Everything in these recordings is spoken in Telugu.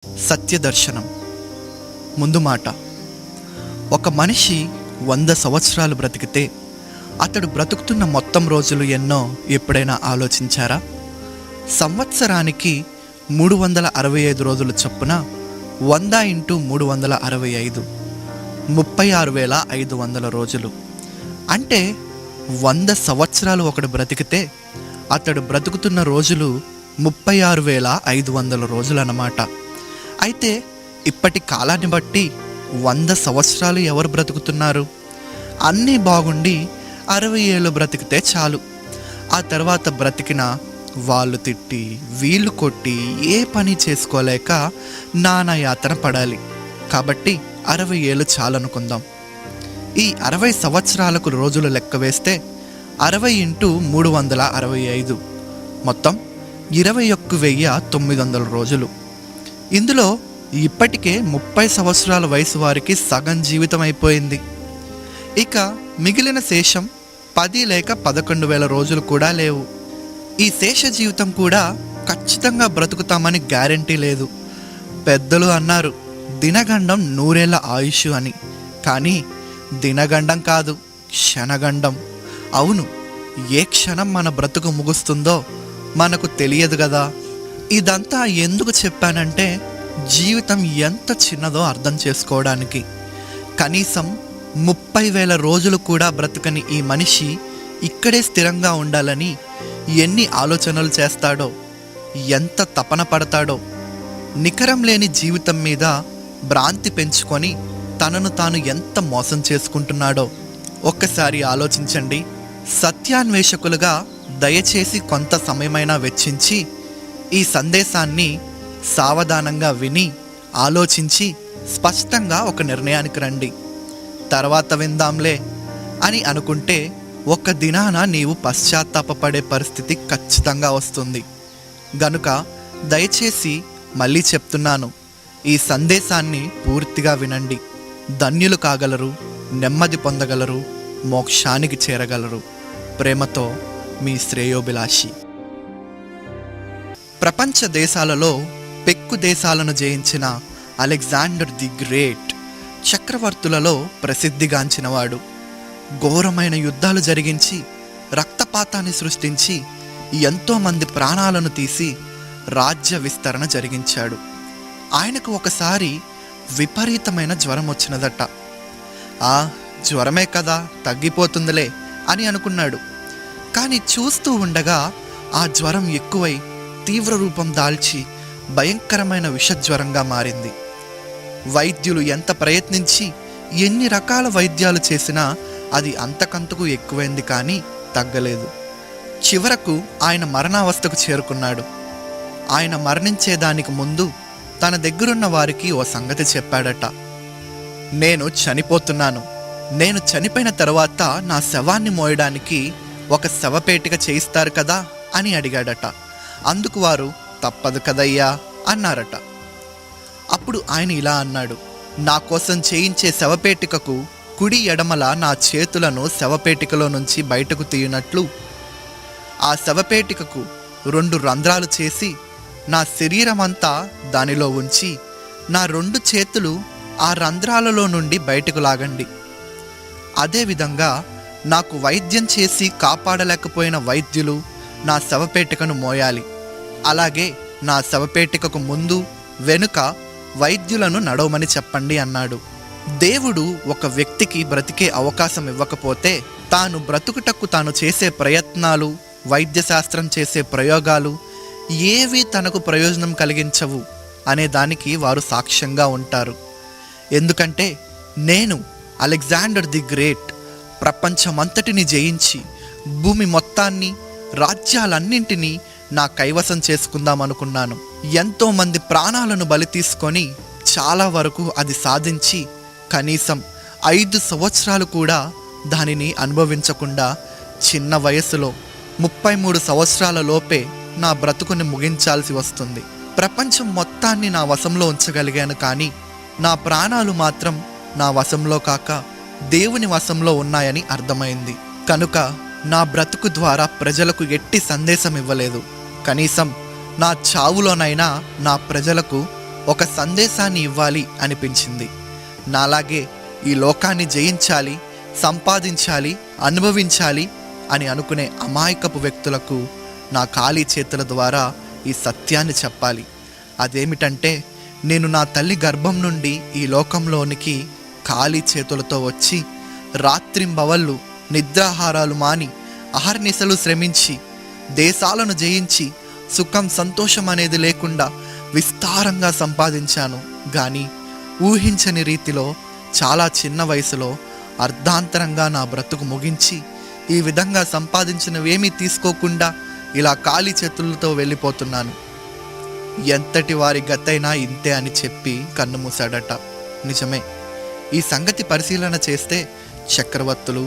సత్యదర్శనం. ముందు మాట, ఒక మనిషి 100 సంవత్సరాలు బ్రతికితే అతడు బ్రతుకుతున్న మొత్తం రోజులు ఎన్నో ఎప్పుడైనా ఆలోచించారా? సంవత్సరానికి 365 రోజులు చొప్పున 100 × 365 36,500 రోజులు. అంటే 100 సంవత్సరాలు ఒకడు బ్రతికితే అతడు బ్రతుకుతున్న రోజులు 36,500 రోజులు అన్నమాట. అయితే ఇప్పటి కాలాన్ని బట్టి 100 సంవత్సరాలు ఎవరు బ్రతుకుతున్నారు? అన్నీ బాగుండి 60 ఏళ్ళు బ్రతికితే చాలు. ఆ తర్వాత బ్రతికిన వాళ్ళు తిట్టి వీళ్ళు కొట్టి ఏ పని చేసుకోలేక నానా యాతన పడాలి. కాబట్టి 60 ఏళ్ళు చాలనుకుందాం. ఈ 60 సంవత్సరాలకు రోజులు లెక్క వేస్తే 60 × 365 మొత్తం 21,900 రోజులు. ఇందులో ఇప్పటికే 30 సంవత్సరాల వయసు వారికి సగం జీవితం అయిపోయింది. ఇక మిగిలిన శేషం 10 లేక 11,000 రోజులు కూడా లేవు. ఈ శేష జీవితం కూడా ఖచ్చితంగా బ్రతుకుతామని గ్యారంటీ లేదు. పెద్దలు అన్నారు దినగండం 100 ఏళ్ల ఆయుష్ అని. కానీ దినగండం కాదు, క్షణగండం. అవును, ఏ క్షణం మన బ్రతుకు ముగుస్తుందో మనకు తెలియదు కదా. ఇదంతా ఎందుకు చెప్పానంటే జీవితం ఎంత చిన్నదో అర్థం చేసుకోవడానికి. కనీసం 30,000 రోజులు కూడా బ్రతకని ఈ మనిషి ఇక్కడే స్థిరంగా ఉండాలని ఎన్ని ఆలోచనలు చేస్తాడో, ఎంత తపన పడతాడో. నికరం లేని జీవితం మీద భ్రాంతి పెంచుకొని తనను తాను ఎంత మోసం చేసుకుంటున్నాడో ఒక్కసారి ఆలోచించండి. సత్యాన్వేషకులుగా దయచేసి కొంత సమయమైనా వెచ్చించి ఈ సందేశాన్ని సావధానంగా విని ఆలోచించి స్పష్టంగా ఒక నిర్ణయానికి రండి. తర్వాత విందాంలే అని అనుకుంటే ఒక దినాన నీవు పశ్చాత్తాపపడే పరిస్థితి ఖచ్చితంగా వస్తుంది. గనుక దయచేసి మళ్ళీ చెప్తున్నాను, ఈ సందేశాన్ని పూర్తిగా వినండి. ధన్యులు కాగలరు, నెమ్మది పొందగలరు, మోక్షానికి చేరగలరు. ప్రేమతో మీ శ్రేయోభిలాషి. ప్రపంచ దేశాలలో పెక్కు దేశాలను జయించిన అలెగ్జాండర్ ది గ్రేట్ చక్రవర్తులలో ప్రసిద్ధిగాంచినవాడు. ఘోరమైన యుద్ధాలు జరిగించి రక్తపాతాన్ని సృష్టించి ఎంతోమంది ప్రాణాలను తీసి రాజ్య విస్తరణ జరిగించాడు. ఆయనకు ఒకసారి విపరీతమైన జ్వరం వచ్చినదట. జ్వరమే కదా, తగ్గిపోతుందిలే అని అనుకున్నాడు. కానీ చూస్తూ ఉండగా ఆ జ్వరం ఎక్కువై తీవ్ర రూపం దాల్చి భయంకరమైన విషజ్వరంగా మారింది. వైద్యులు ఎంత ప్రయత్నించి ఎన్ని రకాల వైద్యాలు చేసినా అది అంతకంతకు ఎక్కువైంది, కానీ తగ్గలేదు. చివరకు ఆయన మరణావస్థకు చేరుకున్నాడు. ఆయన మరణించేదానికి ముందు తన దగ్గరున్న వారికి ఓ సంగతి చెప్పాడట. నేను చనిపోతున్నాను. నేను చనిపోయిన తర్వాత నా శవాన్ని మోయడానికి ఒక శవపేటిక చేయిస్తారు కదా అని అడిగాడట. అందుకు వారు తప్పదు కదయ్యా అన్నారట. అప్పుడు ఆయన ఇలా అన్నాడు, నా కోసం చేయించే శవపేటికకు కుడి ఎడమల నా చేతులను శవపేటికలో నుంచి బయటకు తీయనట్లు ఆ శవపేటికకు 2 రంధ్రాలు చేసి నా శరీరమంతా దానిలో ఉంచి నా 2 చేతులు ఆ రంధ్రాలలో నుండి బయటకు లాగండి. అదేవిధంగా నాకు వైద్యం చేసి కాపాడలేకపోయిన వైద్యులు నా శవపేటికను మోయాలి. అలాగే నా శవపేటికకు ముందు వెనుక వైద్యులను నడవమని చెప్పండి అన్నాడు. దేవుడు ఒక వ్యక్తికి బ్రతికే అవకాశం ఇవ్వకపోతే తాను బ్రతుకుటకు తాను చేసే ప్రయత్నాలు, వైద్యశాస్త్రం చేసే ప్రయోగాలు ఏవి తనకు ప్రయోజనం కలిగించవు అనే దానికి వారు సాక్ష్యంగా ఉంటారు. ఎందుకంటే నేను అలెగ్జాండర్ ది గ్రేట్ ప్రపంచమంతటిని జయించి భూమి మొత్తాన్ని, రాజ్యాలన్నింటినీ నా కైవసం చేసుకుందామనుకున్నాను. ఎంతోమంది ప్రాణాలను బలి తీసుకొని చాలా వరకు అది సాధించి కనీసం 5 సంవత్సరాలు కూడా దానిని అనుభవించకుండా చిన్న వయసులో 33 సంవత్సరాల లోపే నా బ్రతుకుని ముగించాల్సి వస్తుంది. ప్రపంచం మొత్తాన్ని నా వశంలో ఉంచగలిగాను, కానీ నా ప్రాణాలు మాత్రం నా వశంలో కాక దేవుని వశంలో ఉన్నాయని అర్థమైంది. కనుక నా బ్రతుకు ద్వారా ప్రజలకు ఎట్టి సందేశం ఇవ్వలేదు. కనీసం నా చావులోనైనా నా ప్రజలకు ఒక సందేశాన్ని ఇవ్వాలి అనిపించింది. నాలాగే ఈ లోకాన్ని జయించాలి, సంపాదించాలి, అనుభవించాలి అని అనుకునే అమాయకపు వ్యక్తులకు నా ఖాళీ చేతుల ద్వారా ఈ సత్యాన్ని చెప్పాలి. అదేమిటంటే, నేను నా తల్లి గర్భం నుండి ఈ లోకంలోనికి ఖాళీ చేతులతో వచ్చి రాత్రింబవళ్ళు నిద్రాహారాలు మాని అహర్నిశలు శ్రమించి దేశాలను జయించి సుఖం సంతోషం అనేది లేకుండా విస్తారంగా సంపాదించాను. కానీ ఊహించని రీతిలో చాలా చిన్న వయసులో అర్ధాంతరంగా నా బ్రతుకు ముగించి ఈ విధంగా సంపాదించినవేమీ తీసుకోకుండా ఇలా ఖాళీ చేతులతో వెళ్ళిపోతున్నాను. ఎంతటి వారి గతైనా ఇంతే అని చెప్పి కన్ను మూశాడట. నిజమే. ఈ సంగతి పరిశీలన చేస్తే చక్రవర్తులు,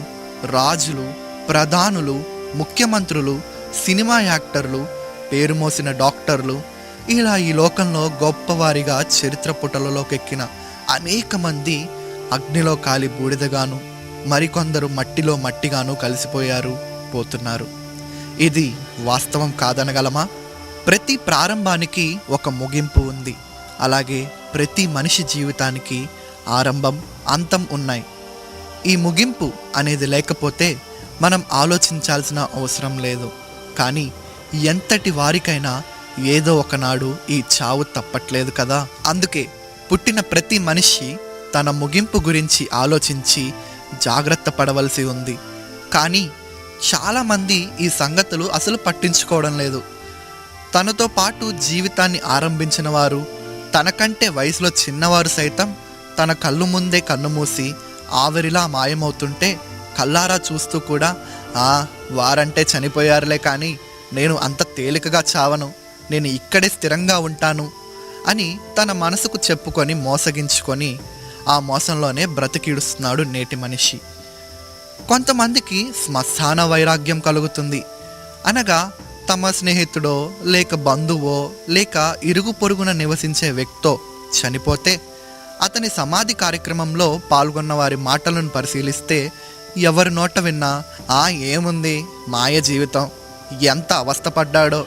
రాజులు, ప్రధానులు, ముఖ్యమంత్రులు, సినిమా యాక్టర్లు, పేరు మోసిన డాక్టర్లు, ఇలా ఈ లోకంలో గొప్పవారిగా చరిత్ర పుటలలోకెక్కిన అనేక మంది అగ్నిలో కాలి బూడిదగాను, మరికొందరు మట్టిలో మట్టిగాను కలిసిపోయారు, పోతున్నారు. ఇది వాస్తవం కాదనగలమా? ప్రతి ప్రారంభానికి ఒక ముగింపు ఉంది. అలాగే ప్రతి మనిషి జీవితానికి ఆరంభం, అంతం ఉన్నాయి. ఈ ముగింపు అనేది లేకపోతే మనం ఆలోచించాల్సిన అవసరం లేదు. కానీ ఎంతటి వారికైనా ఏదో ఒకనాడు ఈ చావు తప్పట్లేదు కదా. అందుకే పుట్టిన ప్రతి మనిషి తన ముగింపు గురించి ఆలోచించి జాగ్రత్త పడవలసి ఉంది. కానీ చాలామంది ఈ సంగతులు అసలు పట్టించుకోవడం లేదు. తనతో పాటు జీవితాన్ని ఆరంభించిన వారు, తనకంటే వయసులో చిన్నవారు సైతం తన కళ్ళు ముందే కన్నుమూసి ఆవిరిలా మాయమవుతుంటే కల్లారా చూస్తూ కూడా వారంటే చనిపోయారులే, కానీ నేను అంత తేలికగా చావను, నేను ఇక్కడే స్థిరంగా ఉంటాను అని తన మనసుకు చెప్పుకొని మోసగించుకొని ఆ మోసంలోనే బ్రతికిడుస్తున్నాడు నేటి మనిషి. కొంతమందికి శ్మశాన వైరాగ్యం కలుగుతుంది. అనగా తమ స్నేహితుడో లేక బంధువో లేక ఇరుగు పొరుగున నివసించే వ్యక్తో చనిపోతే అతని సమాధి కార్యక్రమంలో పాల్గొన్న వారి మాటలను పరిశీలిస్తే ఎవరి నోట విన్నా ఏముంది, మాయ జీవితం, ఎంత అవస్థపడ్డాడో,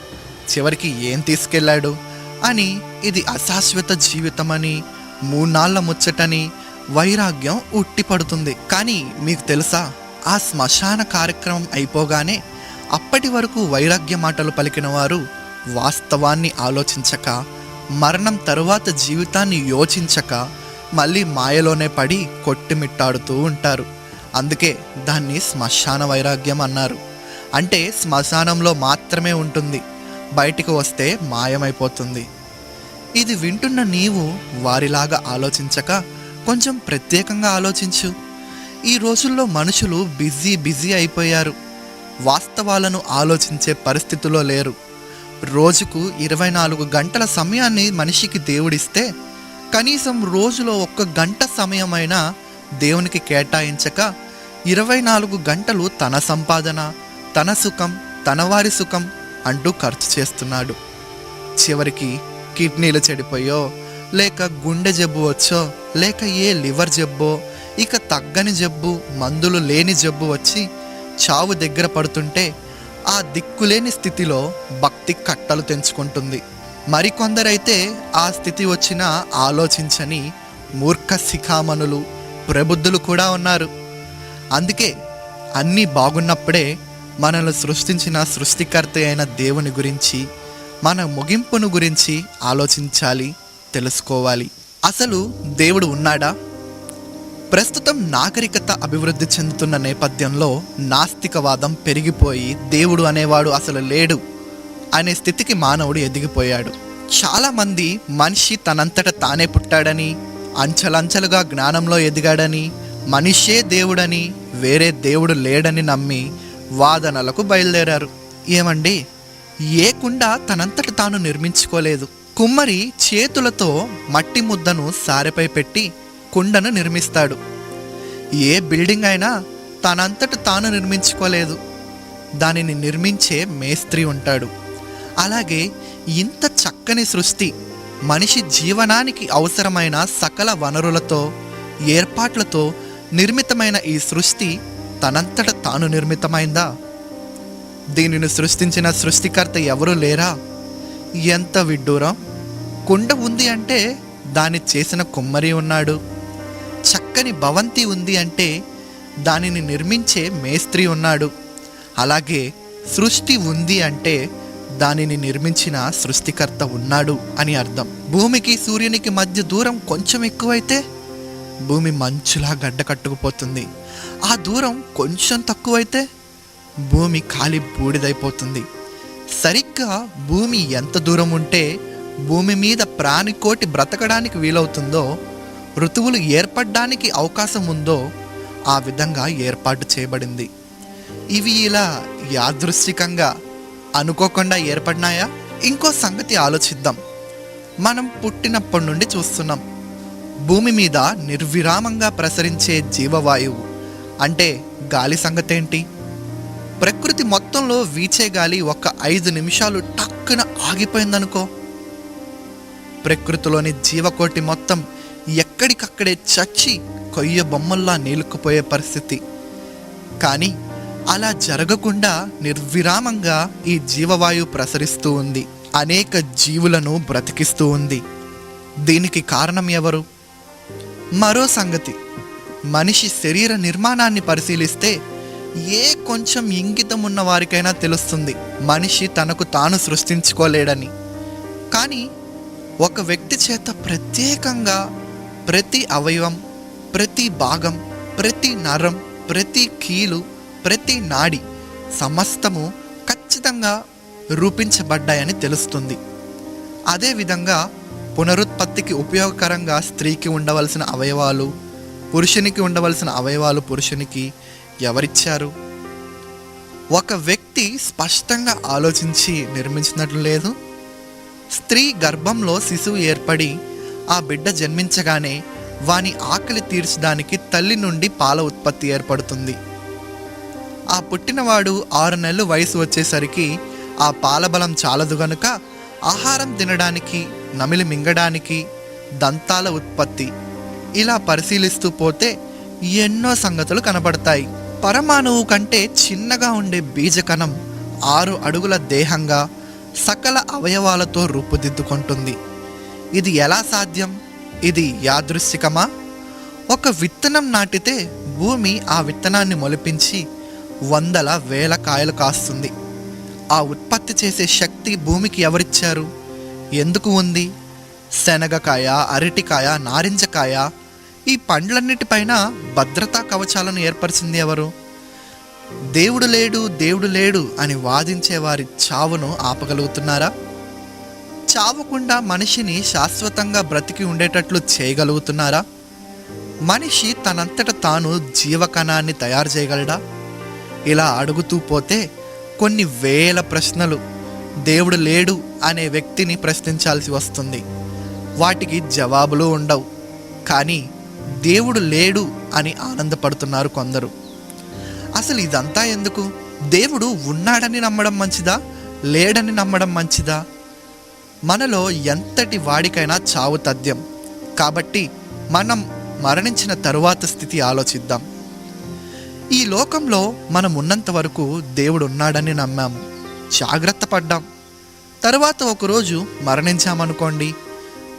చివరికి ఏం తీసుకెళ్ళాడు అని, ఇది అశాశ్వత జీవితమని, మూనాళ్ల ముచ్చటని వైరాగ్యం ఉట్టిపడుతుంది. కానీ మీకు తెలుసా, ఆ శ్మశాన కార్యక్రమం అయిపోగానే అప్పటి వరకు వైరాగ్య మాటలు పలికిన వారు వాస్తవాన్ని ఆలోచించక, మరణం తరువాత జీవితాన్ని యోచించక మళ్ళీ మాయలోనే పడి కొట్టుమిట్టాడుతూ ఉంటారు. అందుకే దాన్ని శ్మశాన వైరాగ్యం అన్నారు. అంటే శ్మశానంలో మాత్రమే ఉంటుంది, బయటికి వస్తే మాయమైపోతుంది. ఇది వింటున్న నీవు వారిలాగా ఆలోచించక కొంచెం ప్రత్యేకంగా ఆలోచించు. ఈ రోజుల్లో మనుషులు బిజీ అయిపోయారు. వాస్తవాలను ఆలోచించే పరిస్థితిలో లేరు. రోజుకు 24 గంటల సమయాన్ని మనిషికి దేవుడిస్తే కనీసం రోజులో 1 గంట సమయమైనా దేవునికి కేటాయించక 24 గంటలు తన సంపాదన, తన సుఖం, తన వారి సుఖం అంటూ ఖర్చు చేస్తున్నాడు. చివరికి కిడ్నీలు చెడిపోయో, లేక గుండె జబ్బు వచ్చో, లేక ఏ లివర్ జబ్బో, ఇక తగ్గని జబ్బు, మందులు లేని జబ్బు వచ్చి చావు దగ్గర పడుతుంటే ఆ దిక్కులేని స్థితిలో భక్తి కట్టలు తెంచుకుంటుంది. మరికొందరైతే ఆ స్థితి వచ్చినా ఆలోచించని మూర్ఖ శిఖామణులు, ప్రబుద్ధులు కూడా ఉన్నారు. అందుకే అన్నీ బాగున్నప్పుడే మనల్ని సృష్టించిన సృష్టికర్త అయిన దేవుని గురించి, మన ముగింపును గురించి ఆలోచించాలి, తెలుసుకోవాలి. అసలు దేవుడు ఉన్నాడా? ప్రస్తుతం నాగరికత అభివృద్ధి చెందుతున్న నేపథ్యంలో నాస్తికవాదం పెరిగిపోయి దేవుడు అనేవాడు అసలు లేడు అనే స్థితికి మానవుడు ఎదిగిపోయాడు. చాలామంది మనిషి తనంతట తానే పుట్టాడని, అంచెలంచెలుగా జ్ఞానంలో ఎదిగాడని, మనిషే దేవుడని, వేరే దేవుడు లేడని నమ్మి వాదనలకు బయలుదేరారు. ఏమండి, ఏ కుండ తనంతట తాను నిర్మించుకోలేదు. కుమ్మరి చేతులతో మట్టి ముద్దను సారెపై పెట్టి కుండను నిర్మిస్తాడు. ఏ బిల్డింగ్ అయినా తనంతట తాను నిర్మించుకోలేదు, దానిని నిర్మించే మేస్త్రి ఉంటాడు. అలాగే ఇంత చక్కని సృష్టి, మనిషి జీవనానికి అవసరమైన సకల వనరులతో, ఏర్పాట్లతో నిర్మితమైన ఈ సృష్టి తనంతట తాను నిర్మితమైందా? దీనిని సృష్టించిన సృష్టికర్త ఎవరూ లేరా? ఎంత విడ్డూరం! కుండ ఉంది అంటే దాన్ని చేసిన కుమ్మరి ఉన్నాడు. చక్కని భవంతి ఉంది అంటే దానిని నిర్మించే మేస్త్రి ఉన్నాడు. అలాగే సృష్టి ఉంది అంటే దానిని నిర్మించిన సృష్టికర్త ఉన్నాడు అని అర్థం. భూమికి సూర్యునికి మధ్య దూరం కొంచెం ఎక్కువైతే భూమి మంచులా గడ్డ కట్టుకుపోతుంది. ఆ దూరం కొంచెం తక్కువైతే భూమి కాలి బూడిదైపోతుంది. సరిగ్గా భూమి ఎంత దూరం ఉంటే భూమి మీద ప్రాణికోటి బ్రతకడానికి వీలవుతుందో, ఋతువులు ఏర్పడడానికి అవకాశం ఉందో ఆ విధంగా ఏర్పాటు చేయబడింది. ఇవి ఇలా యాదృశ్చికంగా అనుకోకుండా ఏర్పడినాయా? ఇంకో సంగతి ఆలోచిద్దాం. మనం పుట్టినప్పటి నుండి చూస్తున్నాం, భూమి మీద నిర్విరామంగా ప్రసరించే జీవవాయువు అంటే గాలి సంగతేంటి? ప్రకృతి మొత్తంలో వీచే గాలి ఒక 5 నిమిషాలు టక్కున ఆగిపోయిందనుకో, ప్రకృతిలోని జీవకోటి మొత్తం ఎక్కడికక్కడే చచ్చి కొయ్య బొమ్మల్లా నీలుక్కుపోయే పరిస్థితి. కానీ అలా జరగకుండా నిర్విరామంగా ఈ జీవవాయువు ప్రసరిస్తూ ఉంది, అనేక జీవులను బ్రతికిస్తూ ఉంది. దీనికి కారణం ఎవరు? మరో సంగతి, మనిషి శరీర నిర్మాణాన్ని పరిశీలిస్తే ఏ కొంచెం ఇంగితం ఉన్న వారికైనా తెలుస్తుంది మనిషి తనకు తాను సృష్టించుకోలేడని. కానీ ఒక వ్యక్తి చేత ప్రత్యేకంగా ప్రతి అవయవం, ప్రతి భాగం, ప్రతి నరం, ప్రతి కీలు, ప్రతి నాడి సమస్తము ఖచ్చితంగా రూపించబడ్డాయని తెలుస్తుంది. అదేవిధంగా పునరుత్పత్తికి ఉపయోగకరంగా స్త్రీకి ఉండవలసిన అవయవాలు, పురుషునికి ఉండవలసిన అవయవాలు పురుషునికి ఎవరిచ్చారు? ఒక వ్యక్తి స్పష్టంగా ఆలోచించి నిర్మించినట్లు లేదు. స్త్రీ గర్భంలో శిశువు ఏర్పడి ఆ బిడ్డ జన్మించగానే వాని ఆకలి తీర్చడానికి తల్లి నుండి పాల ఉత్పత్తి ఏర్పడుతుంది. ఆ పుట్టినవాడు 6 నెలలు వయసు వచ్చేసరికి ఆ పాల బలం చాలదు గనుక ఆహారం తినడానికి, నమిలి మింగడానికి దంతాల ఉత్పత్తి. ఇలా పరిశీలిస్తూ పోతే ఎన్నో సంగతులు కనబడతాయి. పరమాణువు కంటే చిన్నగా ఉండే బీజకణం 6 అడుగుల దేహంగా సకల అవయవాలతో రూపుదిద్దుకుంటుంది. ఇది ఎలా సాధ్యం? ఇది యాదృశ్చికమా? ఒక విత్తనం నాటితే భూమి ఆ విత్తనాన్ని మొలిపించి వందల వేల కాయలు కాస్తుంది. ఆ ఉత్పత్తి చేసే శక్తి భూమికి ఎవరిచ్చారు? ఎందుకు ఉంది? శనగకాయ, అరటికాయ, నారింజకాయ ఈ పండ్లన్నిటిపైన భద్రతా కవచాలను ఏర్పరిచింది ఎవరు? దేవుడు లేడు, దేవుడు లేడు అని వాదించే వారి చావును ఆపగలుగుతున్నారా? చావకుండా మనిషిని శాశ్వతంగా బ్రతికి ఉండేటట్లు చేయగలుగుతున్నారా? మనిషి తనంతట తాను జీవకణాన్ని తయారు చేయగలడా? ఇలా అడుగుతూ పోతే కొన్ని వేల ప్రశ్నలు దేవుడు లేడు అనే వ్యక్తిని ప్రశ్నించాల్సి వస్తుంది. వాటికి జవాబులు ఉండవు. కానీ దేవుడు లేడు అని ఆనందపడుతున్నారు కొందరు. అసలు ఇదంతా ఎందుకు? దేవుడు ఉన్నాడని నమ్మడం మంచిదా, లేడని నమ్మడం మంచిదా? మనలో ఎంతటి వాడికైనా చావు తథ్యం. కాబట్టి మనం మరణించిన తరువాత స్థితి ఆలోచిద్దాం. ఈ లోకంలో మనం ఉన్నంత వరకు దేవుడు ఉన్నాడని నమ్మాము, జాగ్రత్త పడ్డాం. తరువాత ఒకరోజు మరణించామనుకోండి,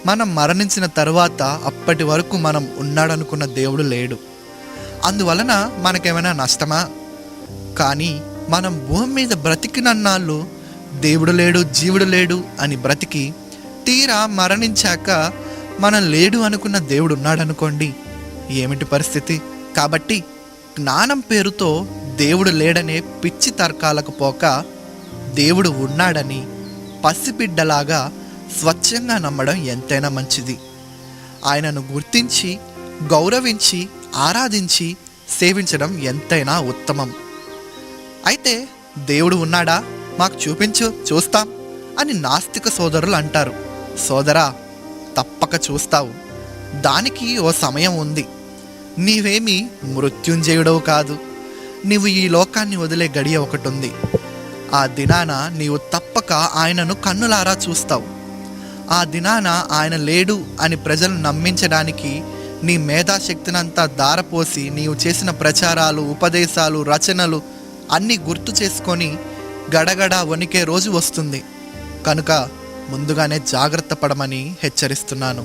మనం మరణించిన తరువాత అప్పటి వరకు మనం ఉన్నాడనుకున్న దేవుడు లేడు. అందువలన మనకేమైనా నష్టమా? కానీ మనం భూమి మీద బ్రతికినన్నాళ్ళు దేవుడు లేడు, జీవుడు లేడు అని బ్రతికి తీరా మరణించాక మనం లేడు అనుకున్న దేవుడు ఉన్నాడనుకోండి, ఏమిటి పరిస్థితి? కాబట్టి జ్ఞానం పేరుతో దేవుడు లేడనే పిచ్చి తర్కాలకు పోక దేవుడు ఉన్నాడని పసిబిడ్డలాగా స్వచ్ఛంగా నమ్మడం ఎంతైనా మంచిది. ఆయనను గుర్తించి, గౌరవించి, ఆరాధించి సేవించడం ఎంతైనా ఉత్తమం. అయితే దేవుడు ఉన్నాడా, మాకు చూపించు, చూస్తాం అని నాస్తిక సోదరులు అంటారు. సోదరా, తప్పక చూస్తావు. దానికి ఓ సమయం ఉంది. నీవేమీ మృత్యుంజయుడవు కాదు. నీవు ఈ లోకాన్ని వదిలే గడియ ఒకటి ఉంది. ఆ దినాన నీవు తప్పక ఆయనను కన్నులారా చూస్తావు. ఆ దినాన ఆయన లేడు అని ప్రజలు నమ్మించడానికి నీ మేధాశక్తినంతా దారపోసి నీవు చేసిన ప్రచారాలు, ఉపదేశాలు, రచనలు అన్నీ గుర్తు చేసుకొని గడగడ వణికే రోజు వస్తుంది. కనుక ముందుగానే జాగ్రత్త పడమని హెచ్చరిస్తున్నాను.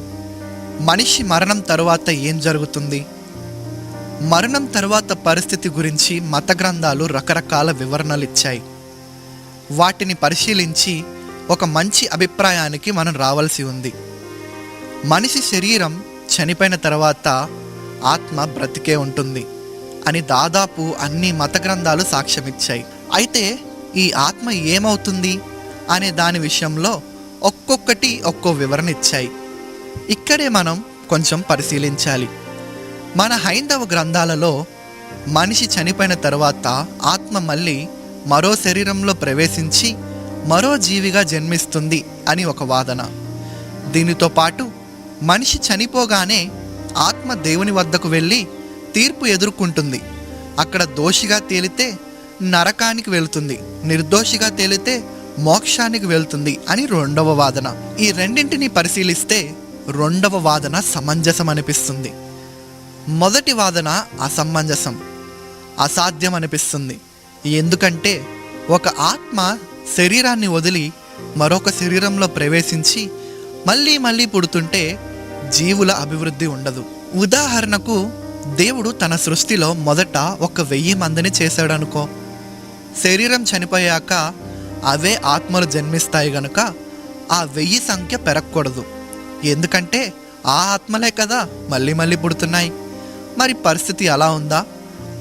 మనిషి మరణం తరువాత ఏం జరుగుతుంది? మరణం తరువాత పరిస్థితి గురించి మత గ్రంథాలు రకరకాల వివరణలు ఇచ్చాయి. వాటిని పరిశీలించి ఒక మంచి అభిప్రాయానికి మనం రావాల్సి ఉంది. మనిషి శరీరం చనిపోయిన తర్వాత ఆత్మ బ్రతికే ఉంటుంది అని దాదాపు అన్ని మత గ్రంథాలు సాక్ష్యమిచ్చాయి. అయితే ఈ ఆత్మ ఏమవుతుంది అనే దాని విషయంలో ఒక్కొక్కటి ఒక్కో వివరణ ఇచ్చాయి. ఇక్కడే మనం కొంచెం పరిశీలించాలి. మన హైందవ గ్రంథాలలో మనిషి చనిపోయిన తర్వాత ఆత్మ మళ్ళీ మరో శరీరంలో ప్రవేశించి మరో జీవిగా జన్మిస్తుంది అని ఒక వాదన. దీనితో పాటు మనిషి చనిపోగానే ఆత్మ దేవుని వద్దకు వెళ్ళి తీర్పు ఎదుర్కొంటుంది. అక్కడ దోషిగా తేలితే నరకానికి వెళ్తుంది, నిర్దోషిగా తేలితే మోక్షానికి వెళ్తుంది అని రెండవ వాదన. ఈ రెండింటిని పరిశీలిస్తే రెండవ వాదన సమంజసం అనిపిస్తుంది. మొదటి వాదన అసమంజసం, అసాధ్యం అనిపిస్తుంది. ఎందుకంటే ఒక ఆత్మ శరీరాన్ని వదిలి మరొక శరీరంలో ప్రవేశించి మళ్ళీ మళ్ళీ పుడుతుంటే జీవుల అభివృద్ధి ఉండదు. ఉదాహరణకు దేవుడు తన సృష్టిలో మొదట 1,000 మందిని చేశాడనుకో. శరీరం చనిపోయాక అవే ఆత్మలు జన్మిస్తాయి గనుక ఆ 1000 సంఖ్య పెరగకూడదు. ఎందుకంటే ఆ ఆత్మలే కదా మళ్ళీ మళ్ళీ పుడుతున్నాయి. మరి పరిస్థితి అలా ఉందా?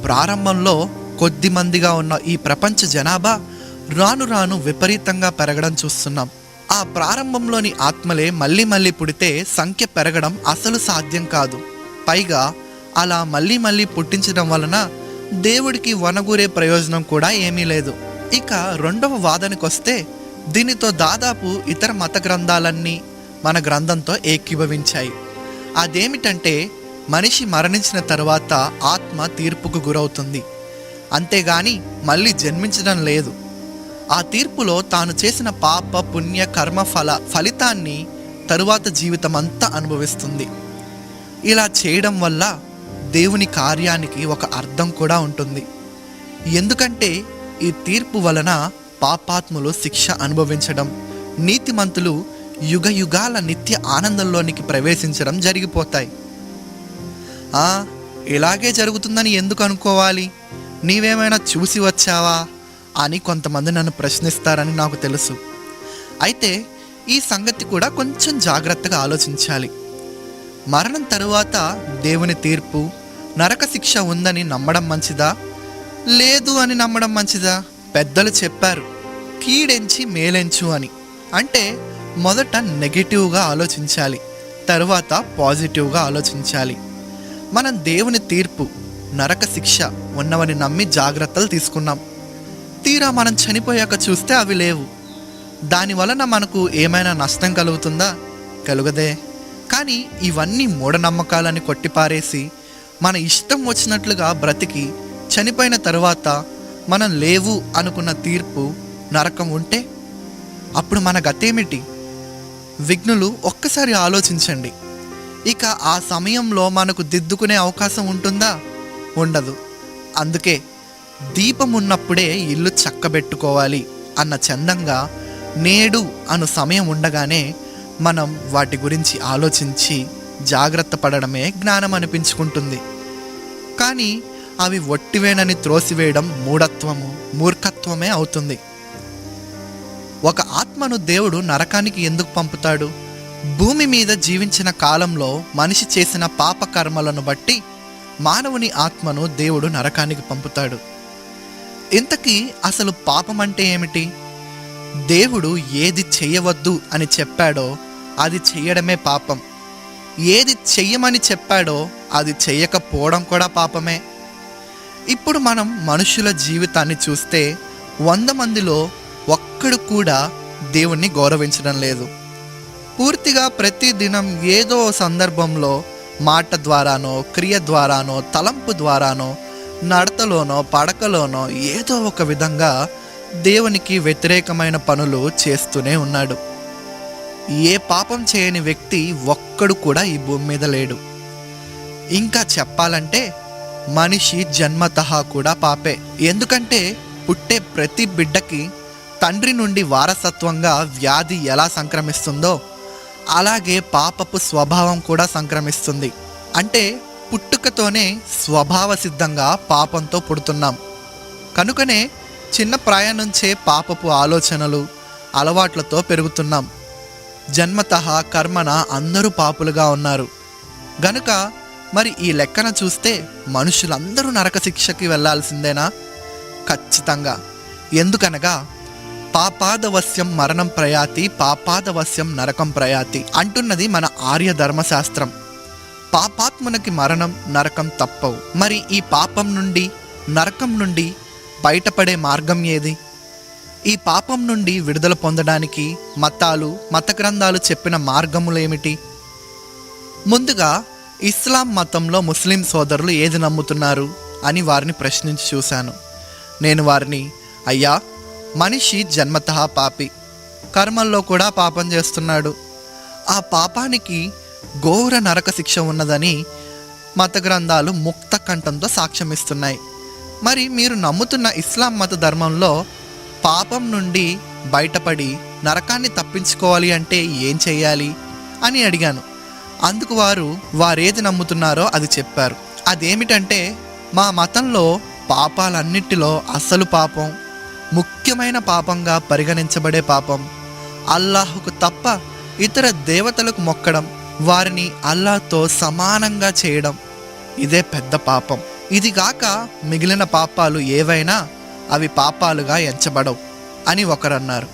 ప్రారంభంలో కొద్ది మందిగా ఉన్న ఈ ప్రపంచ జనాభా రాను రాను విపరీతంగా పెరగడం చూస్తున్నాం. ఆ ప్రారంభంలోని ఆత్మలే మళ్ళీ మళ్ళీ పుడితే సంఖ్య పెరగడం అసలు సాధ్యం కాదు. పైగా అలా మళ్ళీ మళ్ళీ పుట్టించడం వలన దేవుడికి వనగూరే ప్రయోజనం కూడా ఏమీ లేదు. ఇక రెండవ వాదనకొస్తే దీనితో దాదాపు ఇతర మత గ్రంథాలన్నీ మన గ్రంథంతో ఏకీభవించాయి. అదేమిటంటే మనిషి మరణించిన తరువాత ఆత్మ తీర్పుకు గురవుతుంది, అంతేగాని మళ్ళీ జన్మించడం లేదు. ఆ తీర్పులో తాను చేసిన పాప పుణ్య కర్మ ఫలితాన్ని తరువాత జీవితం అంతా అనుభవిస్తుంది. ఇలా చేయడం వల్ల దేవుని కార్యానికి ఒక అర్థం కూడా ఉంటుంది. ఎందుకంటే ఈ తీర్పు వలన పాపాత్ములు శిక్ష అనుభవించడం, నీతిమంతులు యుగ యుగాల నిత్య ఆనందంలోనికి ప్రవేశించడం జరిగిపోతాయి. ఇలాగే జరుగుతుందని ఎందుకు అనుకోవాలి? నీవేమైనా చూసి వచ్చావా అని కొంతమంది నన్ను ప్రశ్నిస్తారని నాకు తెలుసు. అయితే ఈ సంగతి కూడా కొంచెం జాగ్రత్తగా ఆలోచించాలి. మరణం తరువాత దేవుని తీర్పు, నరక శిక్ష ఉందని నమ్మడం మంచిదా, లేదు అని నమ్మడం మంచిదా? పెద్దలు చెప్పారు, కీడెంచి మేలెంచు అని. అంటే మొదట నెగిటివ్గా ఆలోచించాలి, తరువాత పాజిటివ్గా ఆలోచించాలి. మనం దేవుని తీర్పు, నరక శిక్ష ఉన్నవని నమ్మి జాగ్రత్తలు తీసుకున్నాం. తీరా మనం చనిపోయాక చూస్తే అవి లేవు. దానివలన మనకు ఏమైనా నష్టం కలుగుతుందా? కలుగదే. కానీ ఇవన్నీ మూఢనమ్మకాలని కొట్టిపారేసి మన ఇష్టం వచ్చినట్లుగా బ్రతికి చనిపోయిన తరువాత మనం లేవు అనుకున్న తీర్పు, నరకం ఉంటే అప్పుడు మన గతేమిటి? విఘ్నులు ఒక్కసారి ఆలోచించండి. ఇక ఆ సమయంలో మనకు దిద్దుకునే అవకాశం ఉంటుందా? ఉండదు. అందుకే దీపం ఉన్నప్పుడే ఇల్లు చక్కబెట్టుకోవాలి అన్న చందంగా నేడు అను సమయం ఉండగానే మనం వాటి గురించి ఆలోచించి జాగ్రత్త పడడమే జ్ఞానం అనిపించుకుంటుంది. కానీ అవి ఒట్టివేనని త్రోసివేయడం మూర్ఖత్వమే అవుతుంది. ఒక ఆత్మను దేవుడు నరకానికి ఎందుకు పంపుతాడు? భూమి మీద జీవించిన కాలంలో మనిషి చేసిన పాప కర్మలను బట్టి మానవుని ఆత్మను దేవుడు నరకానికి పంపుతాడు. ఇంతకీ అసలు పాపం అంటే ఏమిటి? దేవుడు ఏది చెయ్యవద్దు అని చెప్పాడో అది చెయ్యడమే పాపం. ఏది చెయ్యమని చెప్పాడో అది చెయ్యకపోవడం కూడా పాపమే. ఇప్పుడు మనం మనుషుల జీవితాన్ని చూస్తే 100 మందిలో ఒక్కడు కూడా దేవుణ్ణి గౌరవించడం లేదు. పూర్తిగా ప్రతిదినం ఏదో సందర్భంలో మాట ద్వారానో, క్రియ ద్వారానో, తలంపు ద్వారానో, నడతలోనో, పడకలోనో ఏదో ఒక విధంగా దేవునికి వ్యతిరేకమైన పనులు చేస్తూనే ఉన్నాడు. ఏ పాపం చేయని వ్యక్తి ఒక్కడు కూడా ఈ భూమి మీద లేడు. ఇంకా చెప్పాలంటే మనిషి జన్మతః కూడా పాపే. ఎందుకంటే పుట్టే ప్రతి బిడ్డకి తండ్రి నుండి వారసత్వంగా వ్యాధి ఎలా సంక్రమిస్తుందో అలాగే పాపపు స్వభావం కూడా సంక్రమిస్తుంది. అంటే పుట్టుకతోనే స్వభావ సిద్ధంగా పాపంతో పుడుతున్నాం. కనుకనే చిన్న ప్రాయం నుంచే పాపపు ఆలోచనలు అలవాట్లతో పెరుగుతున్నాం. జన్మతః కర్మన అందరూ పాపులుగా ఉన్నారు గనుక మరి ఈ లెక్కన చూస్తే మనుషులందరూ నరక శిక్షకి వెళ్లాల్సిందేనా? ఖచ్చితంగా. ఎందుకనగా పాపాదవశ్యం మరణం ప్రయాతి, పాపాదవశ్యం నరకం ప్రయాతి అంటున్నది మన ఆర్య ధర్మశాస్త్రం. పాపాత్మునకి మరణం నరకం తప్పవు. మరి ఈ పాపం నుండి నరకం నుండి బయటపడే మార్గం ఏది? ఈ పాపం నుండి విడుదల పొందడానికి మతాలు మత గ్రంథాలు చెప్పిన మార్గములేమిటి? ముందుగా ఇస్లాం మతంలో ముస్లిం సోదరులు ఏది నమ్ముతున్నారు అని వారిని ప్రశ్నించి చూశాను. నేను వారిని, అయ్యా, మనిషి జన్మతః పాపి, కర్మల్లో కూడా పాపం చేస్తున్నాడు, ఆ పాపానికి ఘోర నరక శిక్ష ఉన్నదని మత గ్రంథాలు ముక్త కంఠంతో సాక్ష్యమిస్తున్నాయి. మరి మీరు నమ్ముతున్న ఇస్లాం మత ధర్మంలో పాపం నుండి బయటపడి నరకాన్ని తప్పించుకోవాలి అంటే ఏం చేయాలి అని అడిగాను. అందుకు వారేది నమ్ముతున్నారో అది చెప్పారు. అదేమిటంటే, మా మతంలో పాపాలన్నిటిలో అసలు పాపం, ముఖ్యమైన పాపంగా పరిగణించబడే పాపం అల్లాహుకు తప్ప ఇతర దేవతలకు మొక్కడం, వారిని అల్లాహ్తో సమానంగా చేయడం. ఇదే పెద్ద పాపం. ఇదిగాక మిగిలిన పాపాలు ఏవైనా అవి పాపాలుగా ఎంచబడవు అని ఒకరన్నారు.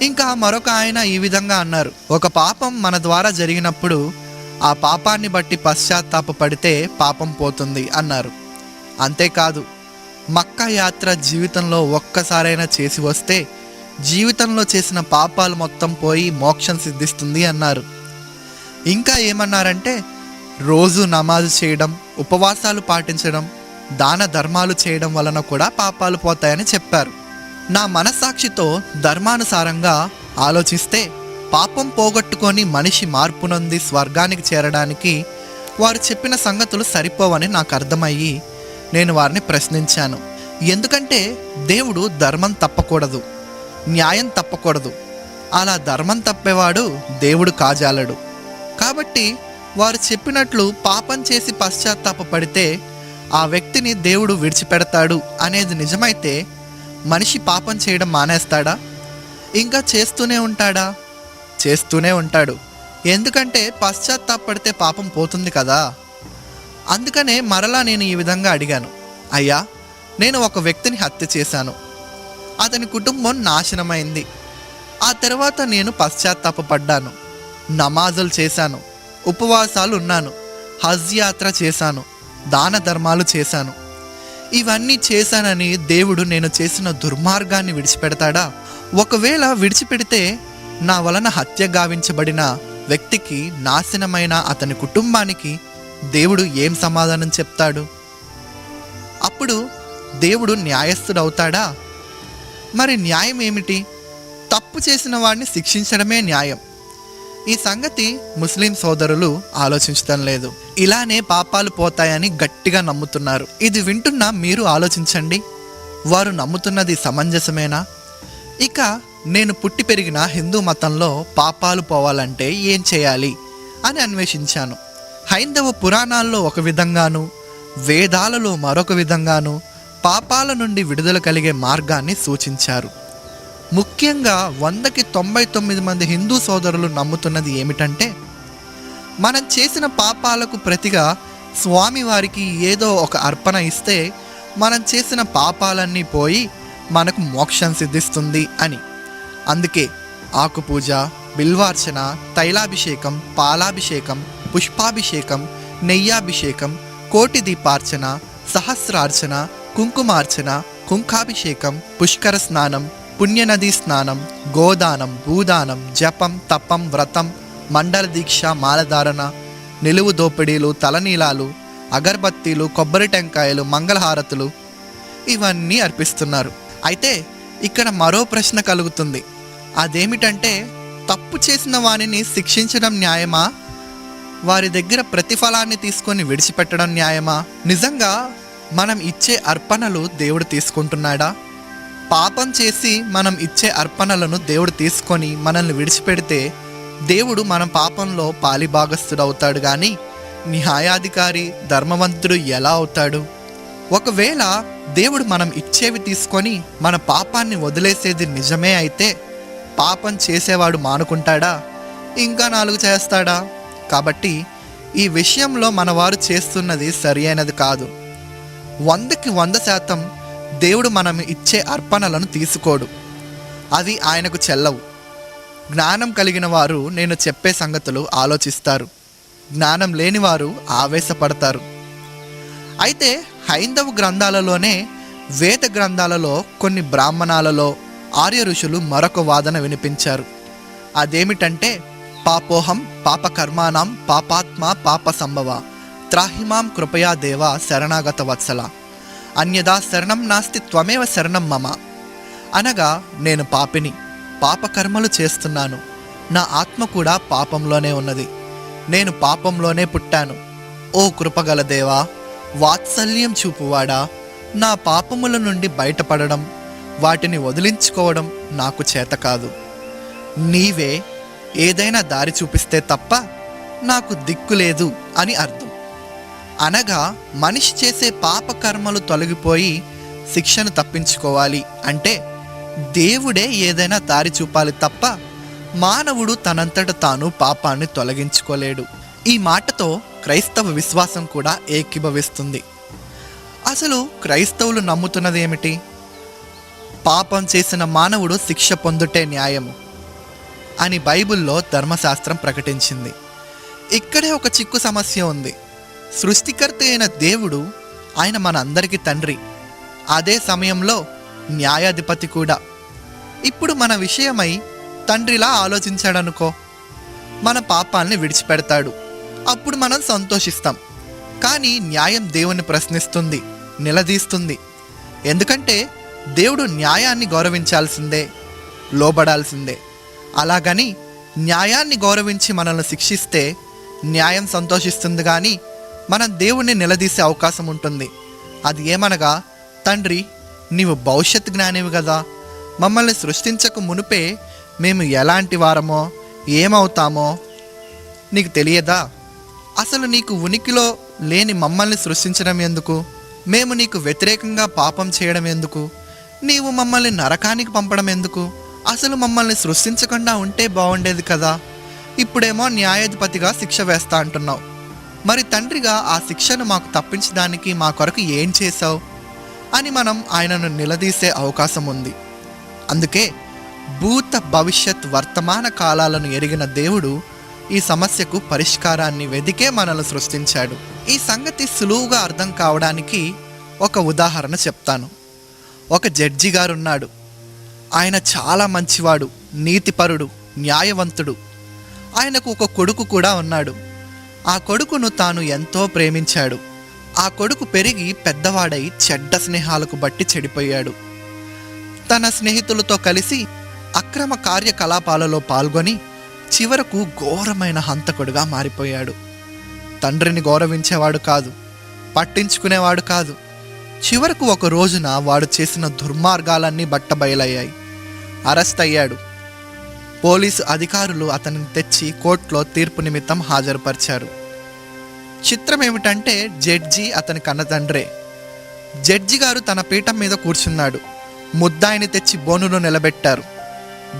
ఇంకా మరొక ఆయన ఈ విధంగా అన్నారు, ఒక పాపం మన ద్వారా జరిగినప్పుడు ఆ పాపాన్ని బట్టి పశ్చాత్తాపపడితే పాపం పోతుంది అన్నారు. అంతేకాదు, మక్కా యాత్ర జీవితంలో ఒక్కసారైనా చేసి వస్తే జీవితంలో చేసిన పాపాలు మొత్తం పోయి మోక్షం సిద్ధిస్తుంది అన్నారు. ఇంకా ఏమన్నారంటే, రోజు నమాజు చేయడం, ఉపవాసాలు పాటించడం, దాన ధర్మాలు చేయడం వలన కూడా పాపాలు పోతాయని చెప్పారు. నా మనస్సాక్షితో ధర్మానుసారంగా ఆలోచిస్తే పాపం పోగొట్టుకొని మనిషి మార్పు నొంది స్వర్గానికి చేరడానికి వారు చెప్పిన సంగతులు సరిపోవని నాకు అర్థమయ్యి నేను వారిని ప్రశ్నించాను. ఎందుకంటే దేవుడు ధర్మం తప్పకూడదు, న్యాయం తప్పకూడదు. అలా ధర్మం తప్పేవాడు దేవుడు కాజాలడు. కాబట్టి వారు చెప్పినట్లు పాపం చేసి పశ్చాత్తాపపడితే ఆ వ్యక్తిని దేవుడు విడిచిపెడతాడు అనేది నిజమైతే మనిషి పాపం చేయడం మానేస్తాడా? ఇంకా చేస్తూనే ఉంటాడా? చేస్తూనే ఉంటాడు. ఎందుకంటే పశ్చాత్తాపడితే పాపం పోతుంది కదా. అందుకనే మరలా నేను ఈ విధంగా అడిగాను, అయ్యా, నేను ఒక వ్యక్తిని హత్య చేశాను, అతని కుటుంబం నాశనమైంది. ఆ తర్వాత నేను పశ్చాత్తాపపడ్డాను, నమాజులు చేశాను, ఉపవాసాలు ఉన్నాను, హజ్ యాత్ర చేశాను, దాన ధర్మాలు చేశాను. ఇవన్నీ చేశానని దేవుడు నేను చేసిన దుర్మార్గాన్ని విడిచిపెడతాడా? ఒకవేళ విడిచిపెడితే నా వలన హత్య గావించబడిన వ్యక్తికి, నాశనమైన అతని కుటుంబానికి దేవుడు ఏం సమాధానం చెప్తాడు? అప్పుడు దేవుడు న్యాయస్థుడవుతాడా? మరి న్యాయం ఏమిటి? తప్పు చేసిన వాడిని శిక్షించడమే న్యాయం. ఈ సంగతి ముస్లిం సోదరులు ఆలోచించడం లేదు. ఇలానే పాపాలు పోతాయని గట్టిగా నమ్ముతున్నారు. ఇది వింటున్నా మీరు ఆలోచించండి, వారు నమ్ముతున్నది సమంజసమేనా? ఇక నేను పుట్టి పెరిగిన హిందూ మతంలో పాపాలు పోవాలంటే ఏం చేయాలి అని అన్వేషించాను. హైందవ పురాణాల్లో ఒక విధంగాను, వేదాలలో మరొక విధంగాను పాపాల నుండి విడుదల కలిగే మార్గాన్ని సూచించారు. ముఖ్యంగా 100కి 99 మంది హిందూ సోదరులు నమ్ముతున్నది ఏమిటంటే, మనం చేసిన పాపాలకు ప్రతిగా స్వామివారికి ఏదో ఒక అర్పణ ఇస్తే మనం చేసిన పాపాలన్నీ పోయి మనకు మోక్షం సిద్ధిస్తుంది అని. అందుకే ఆకుపూజ, బిల్వార్చన, తైలాభిషేకం, పాలాభిషేకం, పుష్పాభిషేకం, నెయ్యాభిషేకం, కోటి దీపార్చన, సహస్రార్చన, కుంకుమార్చన, కుంకాభిషేకం, పుష్కర స్నానం, పుణ్యనదీ స్నానం, గోదానం, భూదానం, జపం, తపం, వ్రతం, మండల దీక్ష, మాలధారణ, నిలువు దోపిడీలు, తలనీలాలు, అగరబత్తీలు, కొబ్బరి టెంకాయలు, మంగళహారతులు ఇవన్నీ అర్పిస్తున్నారు. అయితే ఇక్కడ మరో ప్రశ్న కలుగుతుంది. అదేమిటంటే, తప్పు చేసిన వానిని శిక్షించడం న్యాయమా? వారి దగ్గర ప్రతిఫలాన్ని తీసుకొని విడిచిపెట్టడం న్యాయమా? నిజంగా మనం ఇచ్చే అర్పణలు దేవుడు తీసుకుంటున్నాడా? పాపం చేసి మనం ఇచ్చే అర్పణలను దేవుడు తీసుకొని మనల్ని విడిచిపెడితే దేవుడు మన పాపంలో పాలిభాగస్థుడవుతాడు కానీ న్యాయాధికారి ధర్మవంతుడు ఎలా అవుతాడు? ఒకవేళ దేవుడు మనం ఇచ్చేవి తీసుకొని మన పాపాన్ని వదిలేసేది నిజమే అయితే పాపం చేసేవాడు మానుకుంటాడా? ఇంకా 4 చేస్తాడా? కాబట్టి ఈ విషయంలో మనవారు చేస్తున్నది సరి అయినది కాదు. 100కి 100% దేవుడు మనం ఇచ్చే అర్పణలను తీసుకోడు. అవి ఆయనకు చెల్లవు. జ్ఞానం కలిగిన వారు నేను చెప్పే సంగతులు ఆలోచిస్తారు, జ్ఞానం లేనివారు ఆవేశపడతారు. అయితే హైందవ గ్రంథాలలోనే వేద గ్రంథాలలో కొన్ని బ్రాహ్మణాలలో ఆర్య ఋషులు మరొక వాదన వినిపించారు. అదేమిటంటే పాపోహం పాపకర్మాణం పాపాత్మ పాప సంభవ త్రాహిమాం కృపయా దేవ శరణాగత వత్సల అన్యదా శరణం నాస్తి త్వమేవ శరణం మమ. అనగా నేను పాపిని, పాపకర్మలు చేస్తున్నాను, నా ఆత్మ కూడా పాపంలోనే ఉన్నది, నేను పాపంలోనే పుట్టాను. ఓ కృపగల దేవా, వాత్సల్యం చూపువాడా, నా పాపముల నుండి బయటపడడం, వాటిని వదిలించుకోవడం నాకు చేత కాదు. నీవే ఏదైనా దారి చూపిస్తే తప్ప నాకు దిక్కు లేదు అని అర్థం. అనగా మనిషి చేసే పాపకర్మలు తొలగిపోయి శిక్షను తప్పించుకోవాలి అంటే దేవుడే ఏదైనా దారి చూపాలి తప్ప మానవుడు తనంతట తాను పాపాన్ని తొలగించుకోలేడు. ఈ మాటతో క్రైస్తవ విశ్వాసం కూడా ఏకీభవిస్తుంది. అసలు క్రైస్తవులు నమ్ముతున్నది ఏమిటి? పాపం చేసిన మానవుడు శిక్ష పొందుటే న్యాయము అని బైబిల్లో ధర్మశాస్త్రం ప్రకటించింది. ఇక్కడే ఒక చిక్కు సమస్య ఉంది. సృష్టికర్త అయిన దేవుడు, ఆయన మన అందరికీ తండ్రి, అదే సమయంలో న్యాయాధిపతి కూడా. ఇప్పుడు మన విషయమై తండ్రిలా ఆలోచించాడనుకో, మన పాపాల్ని విడిచిపెడతాడు, అప్పుడు మనం సంతోషిస్తాం. కానీ న్యాయం దేవుని ప్రశ్నిస్తుంది, నిలదీస్తుంది. ఎందుకంటే దేవుడు న్యాయాన్ని గౌరవించాల్సిందే, లోబడాల్సిందే. అలాగని న్యాయాన్ని గౌరవించి మనల్ని శిక్షిస్తే న్యాయం సంతోషిస్తుంది, కానీ మనం దేవుణ్ణి నిలదీసే అవకాశం ఉంటుంది. అది ఏమనగా, తండ్రి నీవు భవిష్యత్ జ్ఞానివి కదా, మమ్మల్ని సృష్టించక మునుపే మేము ఎలాంటి వారమో ఏమవుతామో నీకు తెలియదా? అసలు నీకు ఉనికిలో లేని మమ్మల్ని సృష్టించడం ఎందుకు? మేము నీకు వ్యతిరేకంగా పాపం చేయడం ఎందుకు? నీవు మమ్మల్ని నరకానికి పంపడం ఎందుకు? అసలు మమ్మల్ని సృష్టించకుండా ఉంటే బాగుండేది కదా. ఇప్పుడేమో న్యాయాధిపతిగా శిక్ష వేస్తా అంటున్నావు. మరి తండ్రిగా ఆ శిక్షను మాకు తప్పించడానికి మా కొరకు ఏం చేశావు అని మనం ఆయనను నిలదీసే అవకాశం ఉంది. అందుకే భూత భవిష్యత్ వర్తమాన కాలాలను ఎరిగిన దేవుడు ఈ సమస్యకు పరిష్కారాన్ని వెదికే మనల్ని సృష్టించాడు. ఈ సంగతి సులువుగా అర్థం కావడానికి ఒక ఉదాహరణ చెప్తాను. ఒక జడ్జి గారున్నాడు. ఆయన చాలా మంచివాడు, నీతిపరుడు, న్యాయవంతుడు. ఆయనకు ఒక కొడుకు కూడా ఉన్నాడు. ఆ కొడుకును తాను ఎంతో ప్రేమించాడు. ఆ కొడుకు పెరిగి పెద్దవాడై చెడ్డ స్నేహాలకు బట్టి చెడిపోయాడు. తన స్నేహితులతో కలిసి అక్రమ కార్యకలాపాలలో పాల్గొని చివరకు ఘోరమైన హంతకుడుగా మారిపోయాడు. తండ్రిని గౌరవించేవాడు కాదు, పట్టించుకునేవాడు కాదు. చివరకు ఒక రోజున వాడు చేసిన దుర్మార్గాలన్నీ బట్టబయలయ్యాయి. అరెస్ట్ అయ్యాడు. పోలీసు అధికారులు అతనిని తెచ్చి కోర్టులో తీర్పు నిమిత్తం హాజరుపరిచారు. చిత్రం ఏమిటంటే జడ్జి అతని కన్నతండ్రే. జడ్జి గారు తన పీఠం మీద కూర్చున్నాడు. ముద్దాయిని తెచ్చి బోనులో నిలబెట్టారు.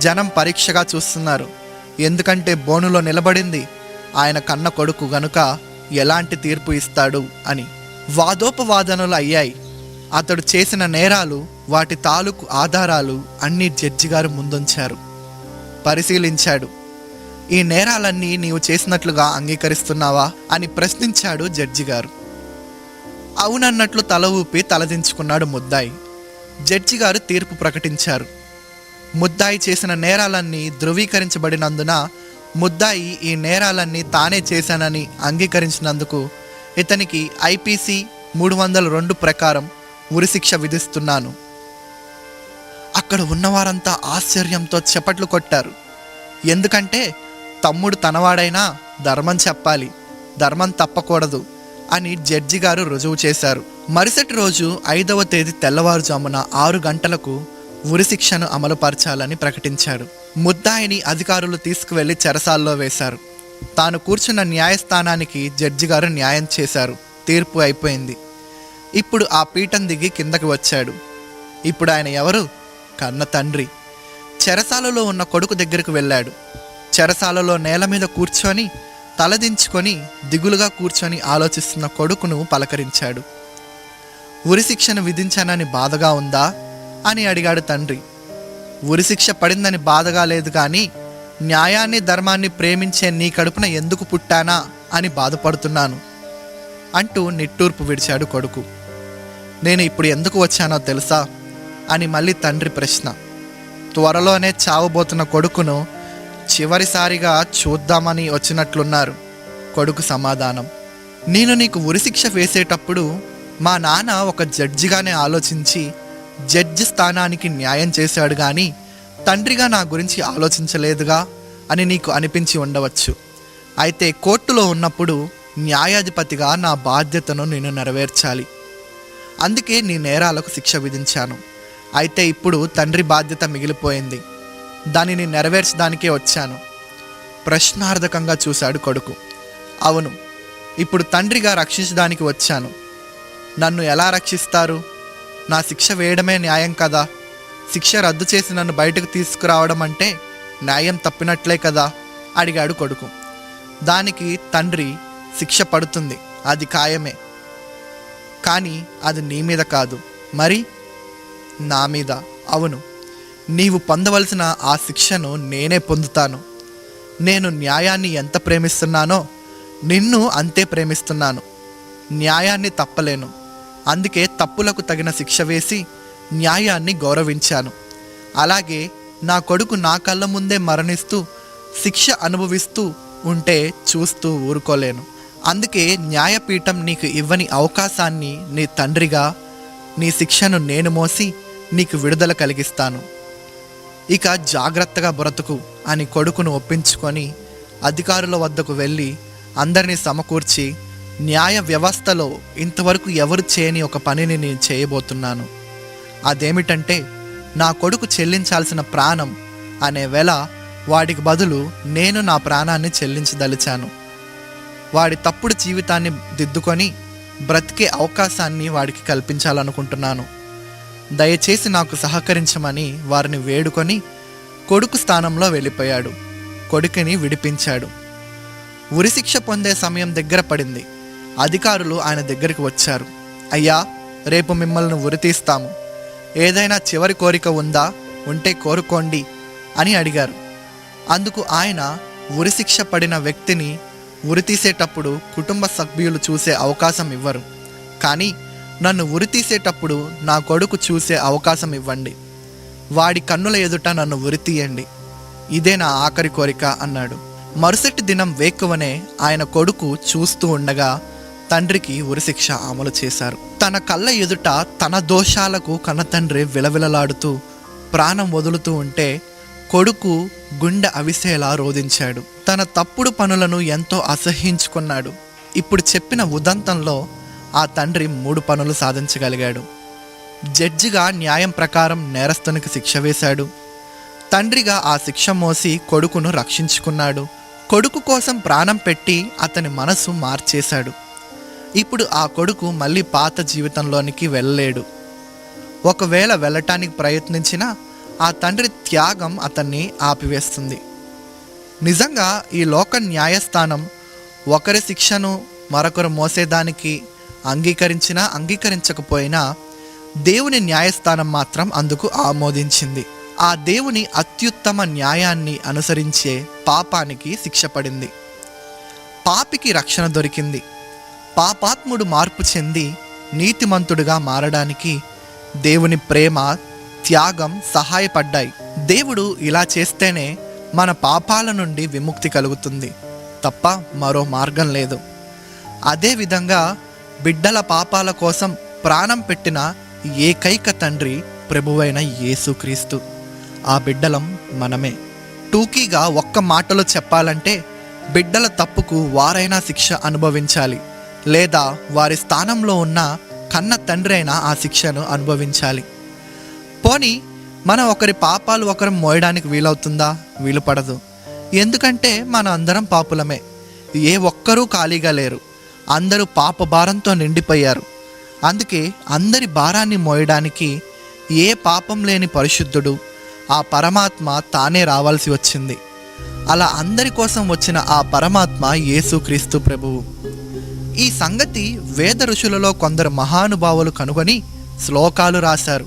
జనం పరీక్షగా చూస్తున్నారు. ఎందుకంటే బోనులో నిలబడింది ఆయన కన్న కొడుకు గనుక ఎలాంటి తీర్పు ఇస్తాడు అని. వాదోపవాదనలు అయ్యాయి. అతడు చేసిన నేరాలు, వాటి తాలూకు ఆధారాలు అన్నీ జడ్జి గారు ముందుంచారు. పరిశీలించాడు. ఈ నేరాలన్నీ నీవు చేసినట్లుగా అంగీకరిస్తున్నావా అని ప్రశ్నించాడు జడ్జి గారు. అవునన్నట్లు తల ఊపి తలదించుకున్నాడు ముద్దాయి. జడ్జి గారు తీర్పు ప్రకటించారు. ముద్దాయి చేసిన నేరాలన్నీ ధృవీకరించబడినందున ముద్దాయి ఈ నేరాలన్నీ తానే చేశానని అంగీకరించినందుకు ఇతనికి ఐపీసీ 302 ప్రకారం ఉరిశిక్ష విధిస్తున్నాను. అక్కడ ఉన్నవారంతా ఆశ్చర్యంతో చప్పట్లు కొట్టారు. ఎందుకంటే తమ్ముడు తనవాడైనా ధర్మం చెప్పాలి, ధర్మం తప్పకూడదు అని జడ్జి గారు రుజువు చేశారు. మరుసటి రోజు 5వ తేదీ తెల్లవారుజామున 6 గంటలకు ఉరిశిక్షను అమలుపరచాలని ప్రకటించాడు. ముద్దాయిని అధికారులు తీసుకువెళ్లి చెరసాల్లో వేశారు. తాను కూర్చున్న న్యాయస్థానానికి జడ్జి గారు న్యాయం చేశారు. తీర్పు అయిపోయింది. ఇప్పుడు ఆ పీఠం దిగి కిందకి వచ్చాడు. ఇప్పుడు ఆయన ఎవరు? కన్న తండ్రి. చెరసాలలో ఉన్న కొడుకు దగ్గరకు వెళ్ళాడు. చెరసాలలో నేల మీద కూర్చొని తలదించుకొని దిగులుగా కూర్చొని ఆలోచిస్తున్న కొడుకును పలకరించాడు. ఉరిశిక్షను విధించానని బాధగా ఉందా అని అడిగాడు తండ్రి. ఉరిశిక్ష పడిందని బాధగా లేదు, కానీ న్యాయాన్ని ధర్మాన్ని ప్రేమించే నీ కడుపున ఎందుకు పుట్టానా అని బాధపడుతున్నాను అంటూ నిట్టూర్పు విడిచాడు కొడుకు. నేను ఇప్పుడు ఎందుకు వచ్చానో తెలుసా అని మళ్ళీ తండ్రి ప్రశ్న. త్వరలోనే చావబోతున్న కొడుకును చివరిసారిగా చూద్దామని వచ్చినట్లున్నారు కొడుకు సమాధానం. నేను నీకు ఉరిశిక్ష వేసేటప్పుడు మా నాన్న ఒక జడ్జిగానే ఆలోచించి జడ్జి స్థానానికి న్యాయం చేశాడు, కానీ తండ్రిగా నా గురించి ఆలోచించలేదుగా అని నీకు అనిపించి ఉండవచ్చు. అయితే కోర్టులో ఉన్నప్పుడు న్యాయాధిపతిగా నా బాధ్యతను నేను నెరవేర్చాలి. అందుకే నీ నేరాలకు శిక్ష విధించాను. అయితే ఇప్పుడు తండ్రి బాధ్యత మిగిలిపోయింది. దానిని నెరవేర్చడానికే వచ్చాను. ప్రశ్నార్థకంగా చూశాడు కొడుకు. అవును, ఇప్పుడు తండ్రిగా రక్షించడానికి వచ్చాను. నన్ను ఎలా రక్షిస్తారు? నా శిక్ష వేయడమే న్యాయం కదా. శిక్ష రద్దు చేసి నన్ను బయటకు తీసుకురావడం అంటే న్యాయం తప్పినట్లే కదా అడిగాడు కొడుకు. దానికి తండ్రి, శిక్ష పడుతుంది, అది ఖాయమే, కానీ అది నీ మీద కాదు. మరి నా మీద? అవును, నీవు పొందవలసిన ఆ శిక్షను నేనే పొందుతాను. నేను న్యాయాన్ని ఎంత ప్రేమిస్తున్నానో నిన్ను అంతే ప్రేమిస్తున్నాను. న్యాయాన్ని తప్పలేను. అందుకే తప్పులకు తగిన శిక్ష వేసి న్యాయాన్ని గౌరవించాను. అలాగే నా కొడుకు నా కళ్ళ ముందే మరణిస్తూ శిక్ష అనుభవిస్తూ ఉంటే చూస్తూ ఊరుకోలేను. అందుకే న్యాయపీఠం నీకు ఇవ్వని అవకాశాన్ని నీ తండ్రిగా నీ శిక్షను నేను మోసి నీకు విడుదల కలిగిస్తాను. ఇక జాగ్రత్తగా బ్రతుకు అని కొడుకును ఒప్పించుకొని అధికారుల వద్దకు వెళ్ళి అందరినీ సమకూర్చి, న్యాయ వ్యవస్థలో ఇంతవరకు ఎవరు చేయని ఒక పనిని నేను చేయబోతున్నాను. అదేమిటంటే నా కొడుకు చెల్లించాల్సిన ప్రాణం అనే వేళ వాడికి బదులు నేను నా ప్రాణాన్ని చెల్లించదలిచాను. వాడి తప్పుడు జీవితాన్ని దిద్దుకొని బ్రతికే అవకాశాన్ని వాడికి కల్పించాలనుకుంటున్నాను. దయచేసి నాకు సహకరించమని వారిని వేడుకొని కొడుకు స్థానంలో వెళ్ళిపోయాడు. కొడుకుని విడిపించాడు. ఉరిశిక్ష పొందే సమయం దగ్గర పడింది. అధికారులు ఆయన దగ్గరికి వచ్చారు. అయ్యా, రేపు మిమ్మల్ని ఉరితీస్తాము. ఏదైనా చివరి కోరిక ఉందా? ఉంటే కోరుకోండి అని అడిగారు. అందుకు ఆయన, ఉరిశిక్ష పడిన వ్యక్తిని ఉరితీసేటప్పుడు కుటుంబ సభ్యులు చూసే అవకాశం ఇవ్వరు, కానీ నన్ను ఉరితీసేటప్పుడు నా కొడుకు చూసే అవకాశం ఇవ్వండి. వాడి కన్నుల ఎదుట నన్ను ఉరితీయండి. ఇదే నా ఆఖరి కోరిక అన్నాడు. మరుసటి దినం వేకువనే ఆయన కొడుకు చూస్తూ ఉండగా తండ్రికి ఉరిశిక్ష అమలు చేశారు. తన కళ్ళ ఎదుట తన దోషాలకు కన్నతండ్రి విలవిలలాడుతూ ప్రాణం వదులుతూ ఉంటే కొడుకు గుండె అవిసేలా రోదించాడు. తన తప్పుడు పనులను ఎంతో అసహ్యించుకున్నాడు. ఇప్పుడు చెప్పిన ఉదంతంలో ఆ తండ్రి 3 పనులు సాధించగలిగాడు. జడ్జిగా న్యాయం ప్రకారం నేరస్తునికి శిక్ష వేశాడు. తండ్రిగా ఆ శిక్ష మోసి కొడుకును రక్షించుకున్నాడు. కొడుకు కోసం ప్రాణం పెట్టి అతని మనసు మార్చేశాడు. ఇప్పుడు ఆ కొడుకు మళ్ళీ పాత జీవితంలోనికి వెళ్ళలేడు. ఒకవేళ వెళ్ళటానికి ప్రయత్నించినా ఆ తండ్రి త్యాగం అతన్ని ఆపివేస్తుంది. నిజంగా ఈ లోక న్యాయస్థానం ఒకరి శిక్షను మరొకరు మోసేదానికి అంగీకరించినా అంగీకరించకపోయినా దేవుని న్యాయస్థానం మాత్రం అందుకు ఆమోదించింది. ఆ దేవుని అత్యుత్తమ న్యాయాన్ని అనుసరించే పాపానికి శిక్ష పడింది. పాపికి రక్షణ దొరికింది. పాపాత్ముడు మార్పు చెంది నీతిమంతుడుగా మారడానికి దేవుని ప్రేమ, త్యాగం సహాయపడ్డాయి. దేవుడు ఇలా చేస్తేనే మన పాపాల నుండి విముక్తి కలుగుతుంది తప్ప మరో మార్గం లేదు. అదేవిధంగా బిడ్డల పాపాల కోసం ప్రాణం పెట్టిన ఏకైక తండ్రి ప్రభువైన యేసుక్రీస్తు. ఆ బిడ్డలం మనమే. టూకీగా ఒక్క మాటలో చెప్పాలంటే, బిడ్డల తప్పుకు వారైనా శిక్ష అనుభవించాలి, లేదా వారి స్థానంలో ఉన్న కన్న తండ్రి అయినా ఆ శిక్షను అనుభవించాలి. పోనీ మనం ఒకరి పాపాలు ఒకరు మోయడానికి వీలవుతుందా? వీలు పడదు. ఎందుకంటే మన అందరం పాపులమే. ఏ ఒక్కరూ ఖాళీగా లేరు. అందరూ పాప భారంతో నిండిపోయారు. అందుకే అందరి భారాన్ని మోయడానికి ఏ పాపం లేని పరిశుద్ధుడు, ఆ పరమాత్మ తానే రావాల్సి వచ్చింది. అలా అందరి కోసం వచ్చిన ఆ పరమాత్మ యేసుక్రీస్తు ప్రభువు. ఈ సంగతి వేద ఋషులలో కొందరు మహానుభావులు కనుగొని శ్లోకాలు రాశారు.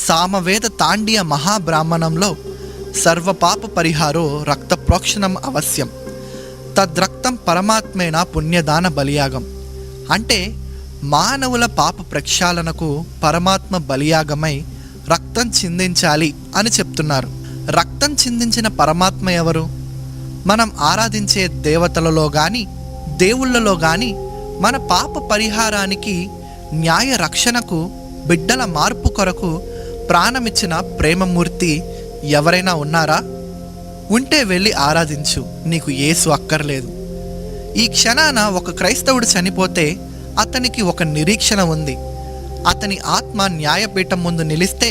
సామవేద తాండియ మహాబ్రాహ్మణంలో సర్వపాప పరిహారో రక్త ప్రోక్షణం అవశ్యం, తద్రక్తం పరమాత్మేన పుణ్యదాన బలియాగం. అంటే మానవుల పాప ప్రక్షాళనకు పరమాత్మ బలియాగమై రక్తం చిందించాలి అని చెప్తున్నారు. రక్తం చిందించిన పరమాత్మ ఎవరు? మనం ఆరాధించే దేవతలలో కానీ దేవుళ్ళలో కానీ మన పాప పరిహారానికి, న్యాయ రక్షణకు, బిడ్డల మార్పు కొరకు ప్రాణమిచ్చిన ప్రేమమూర్తి ఎవరైనా ఉన్నారా? ఉంటే వెళ్ళి ఆరాధించు, నీకు యేసు అక్కర్లేదు. ఈ క్షణాన ఒక క్రైస్తవుడు చనిపోతే అతనికి ఒక నిరీక్షణ ఉంది. అతని ఆత్మ న్యాయపీఠం ముందు నిలిస్తే,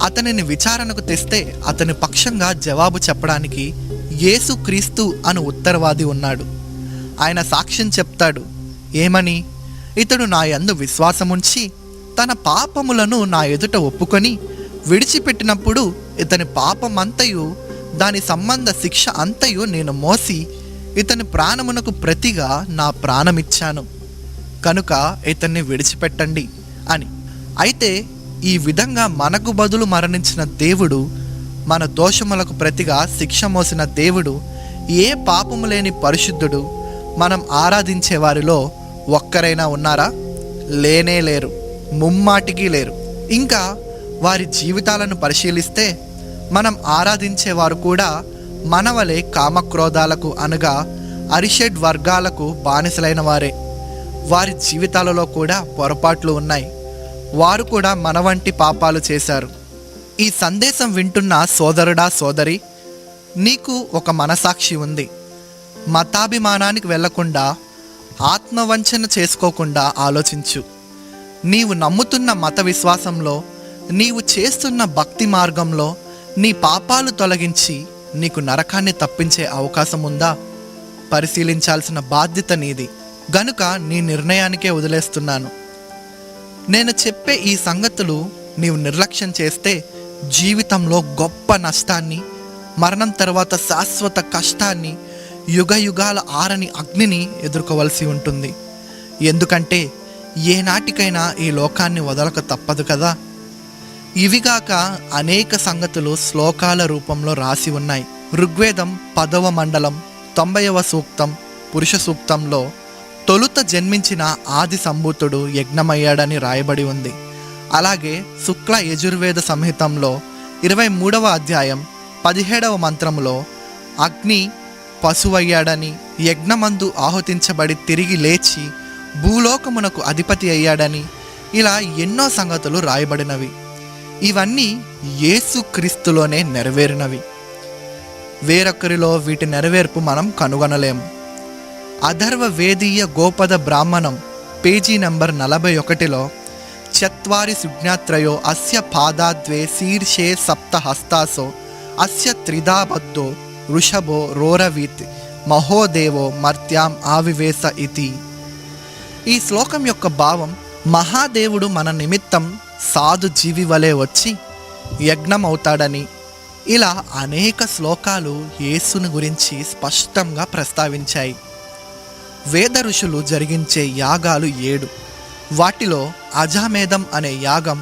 అతనిని విచారణకు తెస్తే అతని పక్షంగా జవాబు చెప్పడానికి యేసుక్రీస్తు అను ఉత్తరవాది ఉన్నాడు. ఆయన సాక్ష్యం చెప్తాడు. ఏమని? ఇతడు నా యందు విశ్వాసముంచి తన పాపములను నా ఎదుట ఒప్పుకొని విడిచిపెట్టినప్పుడు ఇతని పాపమంతయు దాని సంబంధ శిక్ష అంతయు నేను మోసి ఇతని ప్రాణమునకు ప్రతిగా నా ప్రాణమిచ్చాను, కనుక ఇతన్ని విడిచిపెట్టండి అని. అయితే ఈ విధంగా మనకు బదులు మరణించిన దేవుడు, మన దోషములకు ప్రతిగా శిక్ష మోసిన దేవుడు, ఏ పాపము లేని పరిశుద్ధుడు మనం ఆరాధించే వారిలో ఒక్కరైనా ఉన్నారా? లేనే లేరు, ముమ్మాటికి లేరు. ఇంకా వారి జీవితాలను పరిశీలిస్తే మనం ఆరాధించేవారు కూడా మనవలే కామక్రోధాలకు అనగా అరిషడ్ వర్గాలకు బానిసలైన వారే. వారి జీవితాలలో కూడా పొరపాట్లు ఉన్నాయి. వారు కూడా మన వంటి పాపాలు చేశారు. ఈ సందేశం వింటున్న సోదరుడా, సోదరి, నీకు ఒక మనసాక్షి ఉంది. మతాభిమానానికి వెళ్లకుండా, ఆత్మవంచన చేసుకోకుండా ఆలోచించు. నీవు నమ్ముతున్న మత విశ్వాసంలో, నీవు చేస్తున్న భక్తి మార్గంలో నీ పాపాలు తొలగించి నీకు నరకాన్ని తప్పించే అవకాశం ఉందా? పరిశీలించాల్సిన బాధ్యత నీది. గనుక నీ నిర్ణయానికే వదిలేస్తున్నాను. నేను చెప్పే ఈ సంగతులు నీవు నిర్లక్ష్యం చేస్తే జీవితంలో గొప్ప నష్టాన్ని, మరణం తర్వాత శాశ్వత కష్టాన్ని, యుగయుగాల ఆరని అగ్నిని ఎదుర్కోవలసి ఉంటుంది. ఎందుకంటే ఏనాటికైనా ఈ లోకాన్ని వదలక తప్పదు కదా. ఇవిగాక అనేక సంగతులు శ్లోకాల రూపంలో రాసి ఉన్నాయి. ఋగ్వేదం 10వ మండలం 90వ సూక్తం పురుష సూక్తంలో తొలుత జన్మించిన ఆది సంభూతుడు యజ్ఞమయ్యాడని రాయబడి ఉంది. అలాగే శుక్ల యజుర్వేద సంహితంలో 23వ అధ్యాయం 17వ మంత్రంలో అగ్ని పశువయ్యాడని, యజ్ఞమందు ఆహుతించబడి తిరిగి లేచి భూలోకమునకు అధిపతి అయ్యాడని, ఇలా ఎన్నో సంగతులు రాయబడినవి. ఇవన్నీ యేసుక్రీస్తులోనే నెరవేరినవి. వేరొకరిలో వీటి నెరవేర్పు మనం కనుగొనలేము. అథర్వ వేదీయ గోపద బ్రాహ్మణం పేజీ నంబర్ 41లో చత్వారి సుజ్ఞాత్రయో అస్య పాదాద్వే శీర్షే సప్త హస్తాసో అస్య త్రిధాబద్ధో వృషభో రోరవీత్ మహోదేవో మర్త్యాం ఆవివేశ ఇతి. ఈ శ్లోకం యొక్క భావం, మహాదేవుడు మన నిమిత్తం సాధు జీవి వలె వచ్చి యజ్ఞమవుతాడని. ఇలా అనేక శ్లోకాలు యేసుని గురించి స్పష్టంగా ప్రస్తావించాయి. వేద ఋషులు జరిగించే యాగాలు 7. వాటిలో అజామేధం అనే యాగం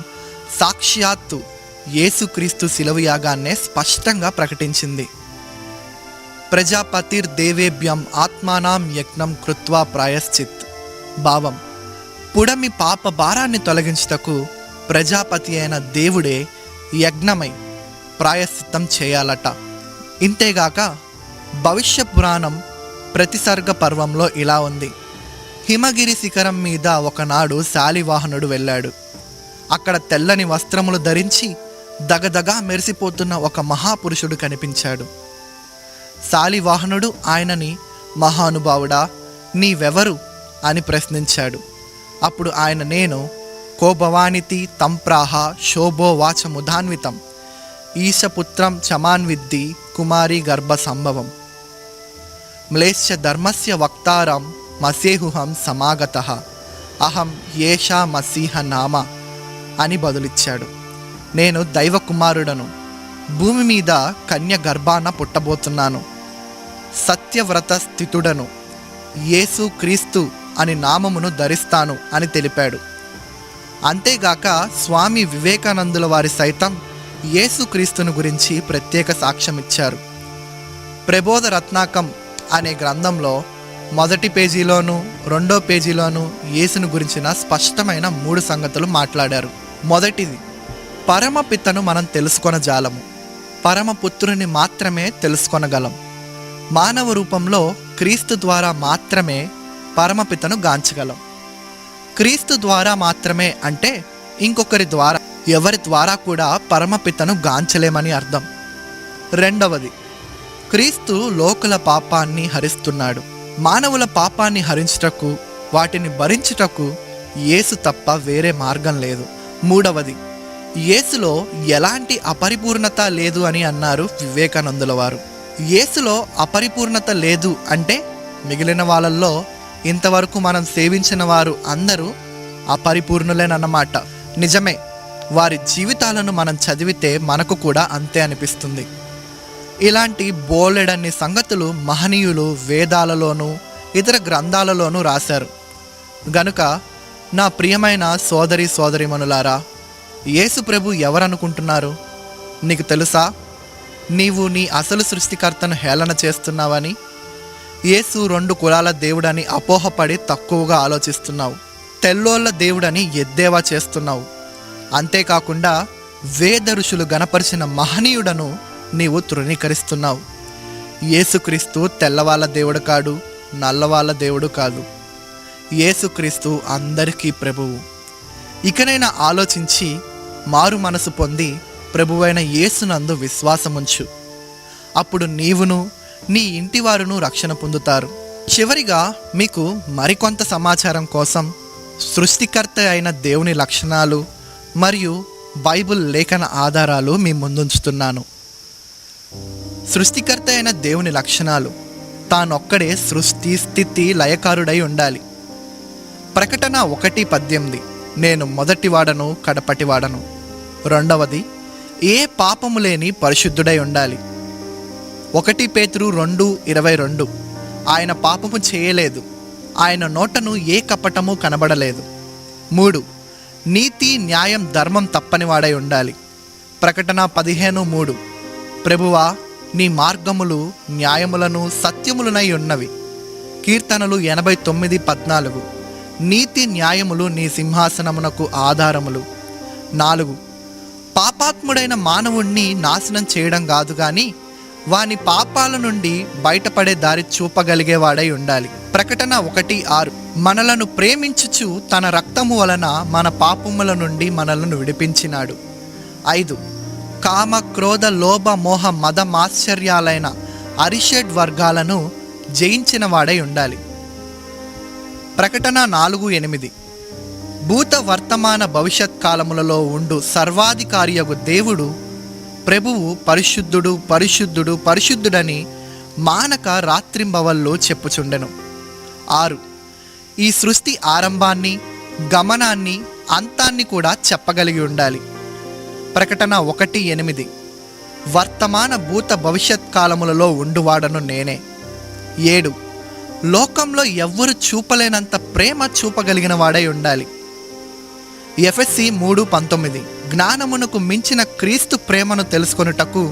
సాక్షాత్తు యేసుక్రీస్తు శిలువ యాగాన్నే స్పష్టంగా ప్రకటించింది. ప్రజాపతిర్ దేవేభ్యం ఆత్మానాం యజ్ఞం కృత్వా ప్రాయశ్చిత్. భావం, పుడమి పాప భారాన్ని తొలగించుటకు ప్రజాపతి అయిన దేవుడే యజ్ఞమై ప్రాయశ్చిత్తం చేయాలట. ఇంతేగాక భవిష్య పురాణం ప్రతిసర్గ పర్వంలో ఇలా ఉంది. హిమగిరి శిఖరం మీద ఒకనాడు శాలివాహనుడు వెళ్ళాడు. అక్కడ తెల్లని వస్త్రములు ధరించి దగదగా మెరిసిపోతున్న ఒక మహాపురుషుడు కనిపించాడు. శాలివాహనుడు ఆయనని, మహానుభావుడా, నీవెవరు అని ప్రశ్నించాడు. అప్పుడు ఆయన, నేను కో భవానితి తంప్రాహ శోభో వాచముధాన్వితం ఈశపుత్రం చమాన్విద్ది కుమారి గర్భ సంభవం మ్లేశ్చ ధర్మస్య వక్తారం మసేహుహం సమాగతః అహం ఏషా మసీహ నామ అని బదులిచ్చాడు. నేను దైవ కుమారుడను, భూమి మీద కన్య గర్భాన పుట్టబోతున్నాను, సత్యవ్రత స్థితుడను, యేసు క్రీస్తు అని నామమును ధరిస్తాను అని తెలిపాడు. అంతేగాక స్వామి వివేకానందుల వారి సైతం యేసుక్రీస్తును గురించి ప్రత్యేక సాక్ష్యం ఇచ్చారు. ప్రబోధ రత్నాకం అనే గ్రంథంలో మొదటి పేజీలోను 2వ పేజీలోను యేసును గురించిన స్పష్టమైన 3 సంగతులు మాట్లాడారు. మొదటిది, పరమపితను మనం తెలుసుకొనజాలము, పరమపుత్రుని మాత్రమే తెలుసుకొనగలం. మానవ రూపంలో క్రీస్తు ద్వారా మాత్రమే పరమపితను గాంచగలం. క్రీస్తు ద్వారా మాత్రమే అంటే ఇంకొకరి ద్వారా, ఎవరి ద్వారా కూడా పరమపితను గాంచలేమని అర్థం. రెండవది, క్రీస్తు లోకుల పాపాన్ని హరిస్తున్నాడు. మానవుల పాపాన్ని హరించుటకు, వాటిని భరించుటకు యేసు తప్ప వేరే మార్గం లేదు. మూడవది, యేసులో ఎలాంటి అపరిపూర్ణత లేదు అని అన్నారు వివేకానందుల వారు. యేసులో అపరిపూర్ణత లేదు అంటే మిగిలిన వాళ్ళల్లో ఇంతవరకు మనం సేవించిన వారు అందరూ అపరిపూర్ణులేనన్నమాట. నిజమే, వారి జీవితాలను మనం చదివితే మనకు కూడా అంతే అనిపిస్తుంది. ఇలాంటి బోలెడన్ని సంగతులు మహనీయులు వేదాలలోనూ ఇతర గ్రంథాలలోనూ రాశారు. గనుక నా ప్రియమైన సోదరీమణులారా, యేసు ప్రభు ఎవరనుకుంటున్నారు? నీకు తెలుసా? నీవు నీ అసలు సృష్టికర్తను హేళన చేస్తున్నావని, యేసు 2 కులాల దేవుడని అపోహపడి తక్కువగా ఆలోచిస్తున్నావు. తెల్లోళ్ళ దేవుడని ఎద్దేవా చేస్తున్నావు. అంతేకాకుండా వేద ఋషులు గణపరిచిన మహనీయుడను నీవు తృణీకరిస్తున్నావు. యేసుక్రీస్తు తెల్లవాళ్ళ దేవుడు కాడు, నల్లవాళ్ళ దేవుడు కాదు. యేసుక్రీస్తు అందరికీ ప్రభువు. ఇకనైనా ఆలోచించి మారు మనసు పొంది ప్రభువైన యేసునందు విశ్వాసముంచు. అప్పుడు నీవును నీ ఇంటివారును రక్షణ పొందుతారు. చివరిగా మీకు మరికొంత సమాచారం కోసం సృష్టికర్త అయిన దేవుని లక్షణాలు మరియు బైబిల్ లేఖన ఆధారాలు మీ ముందుంచుతున్నాను. సృష్టికర్త అయిన దేవుని లక్షణాలు: తానొక్కడే సృష్టి స్థితి లయకారుడై ఉండాలి. ప్రకటన 1:18 నేను మొదటివాడను కడపటివాడను. రెండవది, ఏ పాపము లేని పరిశుద్ధుడై ఉండాలి. 1 పేతురు 2:22 ఆయన పాపము చేయలేదు, ఆయన నోటను ఏ కపటము కనబడలేదు. 3 నీతి న్యాయం ధర్మం తప్పనివాడై ఉండాలి. ప్రకటన 15:3 ప్రభువా, నీ మార్గములు న్యాయములను సత్యములనై ఉన్నవి. కీర్తనలు 89:14 నీతి న్యాయములు నీ సింహాసనమునకు ఆధారములు. 4 పాపాత్ముడైన మానవుణ్ణి నాశనం చేయడం కాదు గాని వాని పాపాల నుండి బయటపడే దారి చూపగలిగేవాడై ఉండాలి. ప్రకటన 1:6 మనలను ప్రేమించుచు తన రక్తము వలన మన పాపముల నుండి మనలను విడిపించినాడు. 5 కామ క్రోధ లోభ మోహ మద మాశ్చర్యాలైన అరిషడ్ వర్గాలను జయించిన వాడై ఉండాలి. ప్రకటన 4:8 భూత వర్తమాన భవిష్యత్ కాలములలో ఉండు సర్వాధికారియగు దేవుడు ప్రభువు పరిశుద్ధుడు పరిశుద్ధుడు పరిశుద్ధుడని మానక రాత్రింబవళ్ళు చెప్పుచుండెను. 6 ఈ సృష్టి ఆరంభాన్ని, గమనాన్ని, అంతాన్ని కూడా చెప్పగలిగి ఉండాలి. ప్రకటన 1:8 వర్తమాన భూత భవిష్యత్ కాలములలో ఉండువాడను నేనే. 7 లోకంలో ఎవ్వరు చూపలేనంత ప్రేమ చూపగలిగిన వాడై ఉండాలి. ఎఫెసీ 3:19 జ్ఞానమునకు మించిన క్రీస్తు ప్రేమను తెలుసుకొనుటకు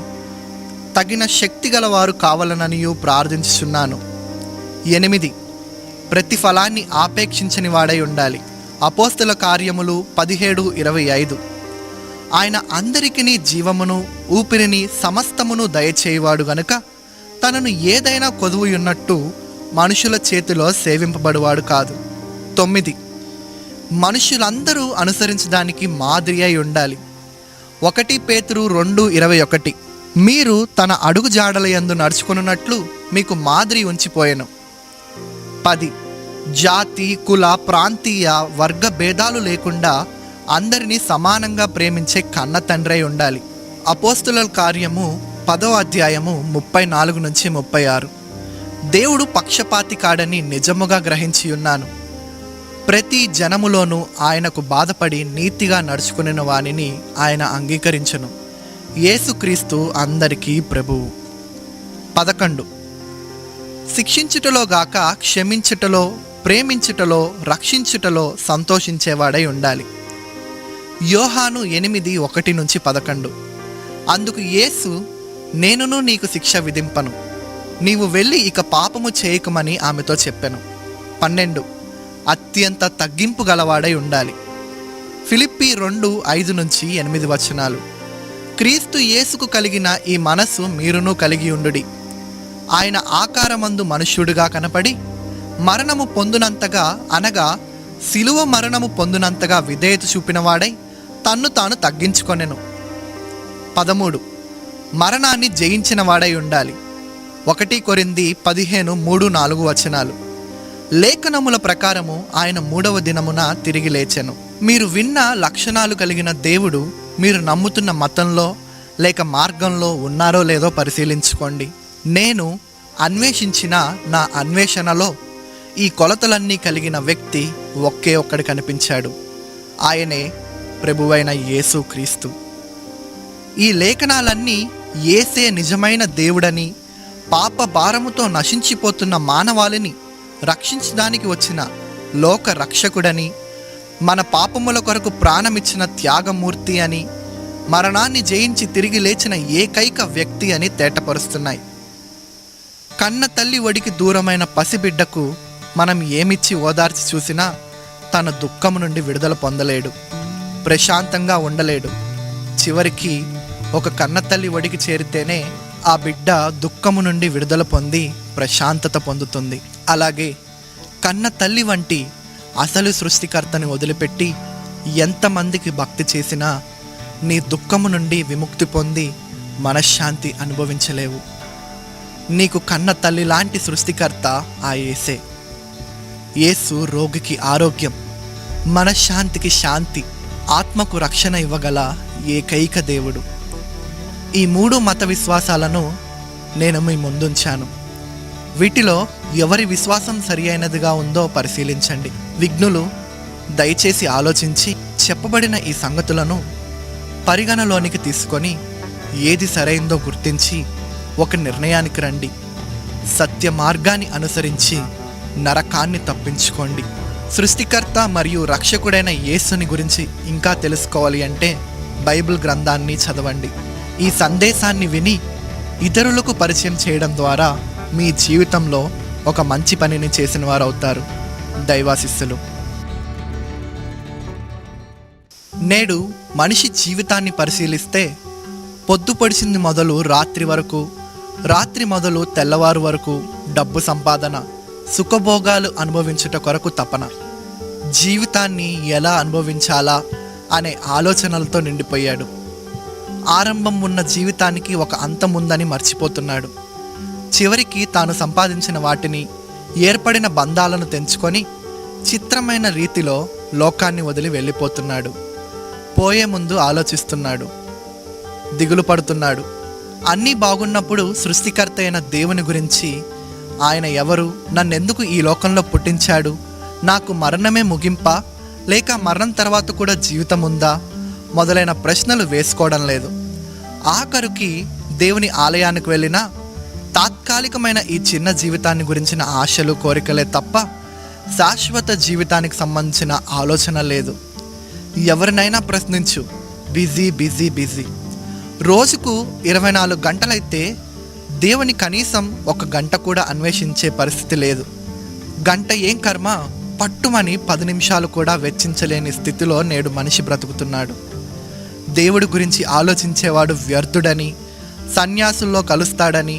తగిన శక్తి గలవారు కావాలననియు ప్రార్థించుచున్నాను. 8 ప్రతిఫలాన్ని ఆపేక్షించని వాడై ఉండాలి. అపోస్తల కార్యములు 17:25 ఆయన అందరికీ జీవమును ఊపిరిని సమస్తమును దయచేయువాడు గనుక తనను ఏదైనా కొదువుయున్నట్టు మనుషుల చేతిలో సేవింపబడువాడు కాదు. 9 మనుషులందరూ అనుసరించడానికి మాదిరి అయి ఉండాలి. 1 పేతురు 2:21 మీరు తన అడుగు జాడల యందు నడుచుకొనున్నట్లు మీకు మాదిరి ఉంచిపోయెను. 10 జాతి కుల ప్రాంతీయ వర్గ భేదాలు లేకుండా అందరినీ సమానంగా ప్రేమించే కన్న తండ్రి అయి ఉండాలి. అపోస్తుల కార్యము 10వ అధ్యాయము 34 నుంచి 36. దేవుడు పక్షపాతి కాడని నిజముగా గ్రహించి ఉన్నాను. ప్రతి జనములోనూ ఆయనకు బాధపడి నీతిగా నడుచుకునే వానిని ఆయన అంగీకరించును. యేసుక్రీస్తు అందరికీ ప్రభువు. 11. శిక్షించుటలో గాక క్షమించుటలో, ప్రేమించుటలో, రక్షించుటలో సంతోషించేవాడై ఉండాలి. యోహాను 8:1-11. అందుకు యేసు, నేనును నీకు శిక్ష విధింపను, నీవు వెళ్ళి ఇక పాపము చేయకమని ఆమెతో చెప్పెను. 12. అత్యంత తగ్గింపు గలవాడై ఉండాలి. ఫిలిప్పీ 2:5-8. క్రీస్తు యేసుకు కలిగిన ఈ మనస్సు మీరును కలిగి ఉండుడి. ఆయన ఆకారమందు మనుష్యుడిగా కనపడి మరణము పొందునంతగా, అనగా శిలువ మరణము పొందునంతగా విధేయత చూపినవాడై తన్ను తాను తగ్గించుకొనెను. 13. మరణాన్ని జయించిన వాడై ఉండాలి. 1 కొరింథీ 15:3-4. లేఖనముల ప్రకారము ఆయన 3వ దినమున తిరిగి లేచెను. మీరు విన్న లక్షణాలు కలిగిన దేవుడు మీరు నమ్ముతున్న మతంలో లేక మార్గంలో ఉన్నారో లేదో పరిశీలించుకోండి. నేను అన్వేషించిన నా అన్వేషణలో ఈ కొలతలన్నీ కలిగిన వ్యక్తి ఒకే ఒక్కడు కనిపించాడు. ఆయనే ప్రభువైన యేసుక్రీస్తు. ఈ లేఖనాలన్నీ యేసే నిజమైన దేవుడని, పాప భారముతో నశించిపోతున్న మానవాళిని రక్షించడానికి వచ్చిన లోక రక్షకుడని, మన పాపముల కొరకు ప్రాణమిచ్చిన త్యాగమూర్తి అని, మరణాన్ని జయించి తిరిగి లేచిన ఏకైక వ్యక్తి అని తేటపరుస్తున్నాయి. కన్న తల్లి ఒడికి దూరమైన పసిబిడ్డకు మనం ఏమిచ్చి ఓదార్చి చూసినా తన దుఃఖము నుండి విడుదల పొందలేడు, ప్రశాంతంగా ఉండలేడు. చివరికి ఒక కన్నతల్లి ఒడికి చేరితేనే ఆ బిడ్డ దుఃఖము నుండి విడుదల పొంది ప్రశాంతత పొందుతుంది. అలాగే కన్న తల్లి వంటి అసలు సృష్టికర్తని వదిలిపెట్టి ఎంతమందికి భక్తి చేసినా నీ దుఃఖము నుండి విముక్తి పొంది మనశ్శాంతి అనుభవించలేవు. నీకు కన్న తల్లి లాంటి సృష్టికర్త ఆ యేసే. యేసు రోగికి ఆరోగ్యం, మనశ్శాంతికి శాంతి, ఆత్మకు రక్షణ ఇవ్వగల ఏకైక దేవుడు. ఈ 3 మత విశ్వాసాలను నేను మీ ముందుంచాను. వీటిలో ఎవరి విశ్వాసం సరి అయినదిగా ఉందో పరిశీలించండి. విఘ్నులు దయచేసి ఆలోచించి చెప్పబడిన ఈ సంగతులను పరిగణలోనికి తీసుకొని ఏది సరైందో గుర్తించి ఒక నిర్ణయానికి రండి. సత్య మార్గాన్ని అనుసరించి నరకాన్ని తప్పించుకోండి. సృష్టికర్త మరియు రక్షకుడైన యేసుని గురించి ఇంకా తెలుసుకోవాలి అంటే బైబిల్ గ్రంథాన్ని చదవండి. ఈ సందేశాన్ని విని ఇతరులకు పరిచయం చేయడం ద్వారా మీ జీవితంలో ఒక మంచి పనిని చేసిన వారు అవుతారు. దైవాశిస్సులు. నేడు మనిషి జీవితాన్ని పరిశీలిస్తే పొద్దు పొడిచింది మొదలు రాత్రి వరకు, రాత్రి మొదలు తెల్లవారు వరకు డబ్బు సంపాదన, సుఖభోగాలు అనుభవించుట కొరకు తపన, జీవితాన్ని ఎలా అనుభవించాలా అనే ఆలోచనలతో నిండిపోయాడు. ఆరంభం ఉన్న జీవితానికి ఒక అంతం ఉందని మర్చిపోతున్నాడు. చివరికి తాను సంపాదించిన వాటిని, ఏర్పడిన బంధాలను తెంచుకొని చిత్రమైన రీతిలో లోకాన్ని వదిలి వెళ్ళిపోతున్నాడు. పోయే ముందు ఆలోచిస్తున్నాడు, దిగులు పడుతున్నాడు. అన్నీ బాగున్నప్పుడు సృష్టికర్త అయిన దేవుని గురించి, ఆయన ఎవరు, నన్నెందుకు ఈ లోకంలో పుట్టించాడు, నాకు మరణమే ముగింపా లేక మరణం తర్వాత కూడా జీవితం ఉందా మొదలైన ప్రశ్నలు వేసుకోవడం లేదు. ఆఖరికి దేవుని ఆలయానికి వెళ్ళినా తాత్కాలికమైన ఈ చిన్న జీవితాన్ని గురించిన ఆశలు, కోరికలే తప్ప శాశ్వత జీవితానికి సంబంధించిన ఆలోచన లేదు. ఎవరినైనా ప్రశ్నించు, బిజీ బిజీ బిజీ. రోజుకు 24 గంటలైతే దేవుని కనీసం 1 గంట కూడా అన్వేషించే పరిస్థితి లేదు. గంట ఏం కర్మ, పట్టుమని 10 నిమిషాలు కూడా వెచ్చించలేని స్థితిలో నేడు మనిషి బ్రతుకుతున్నాడు. దేవుడి గురించి ఆలోచించేవాడు వ్యర్థుడని, సన్యాసుల్లో కలుస్తాడని,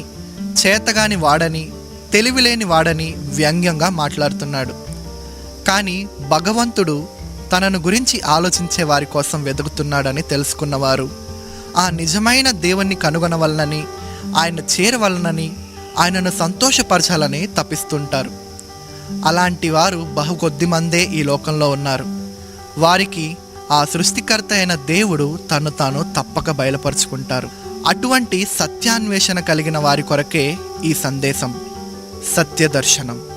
చేతగాని వాడని, తెలివిలేని వాడని వ్యంగ్యంగా మాట్లాడుతున్నాడు. కానీ భగవంతుడు తనను గురించి ఆలోచించే వారి కోసం వెతుకుతున్నాడని తెలుసుకున్నవారు ఆ నిజమైన దేవుణ్ణి కనుగొనవలనని, ఆయన చేరవలనని, ఆయనను సంతోషపరచాలని తపిస్తుంటారు. అలాంటి వారు బహు కొద్ది మందే ఈ లోకంలో ఉన్నారు. వారికి ఆ సృష్టికర్త అయిన దేవుడు తను తాను తప్పక బయలుపరుచుకుంటారు. అటువంటి సత్యాన్వేషణ కలిగిన వారి కొరకే ఈ సందేశం, సత్యదర్శనం.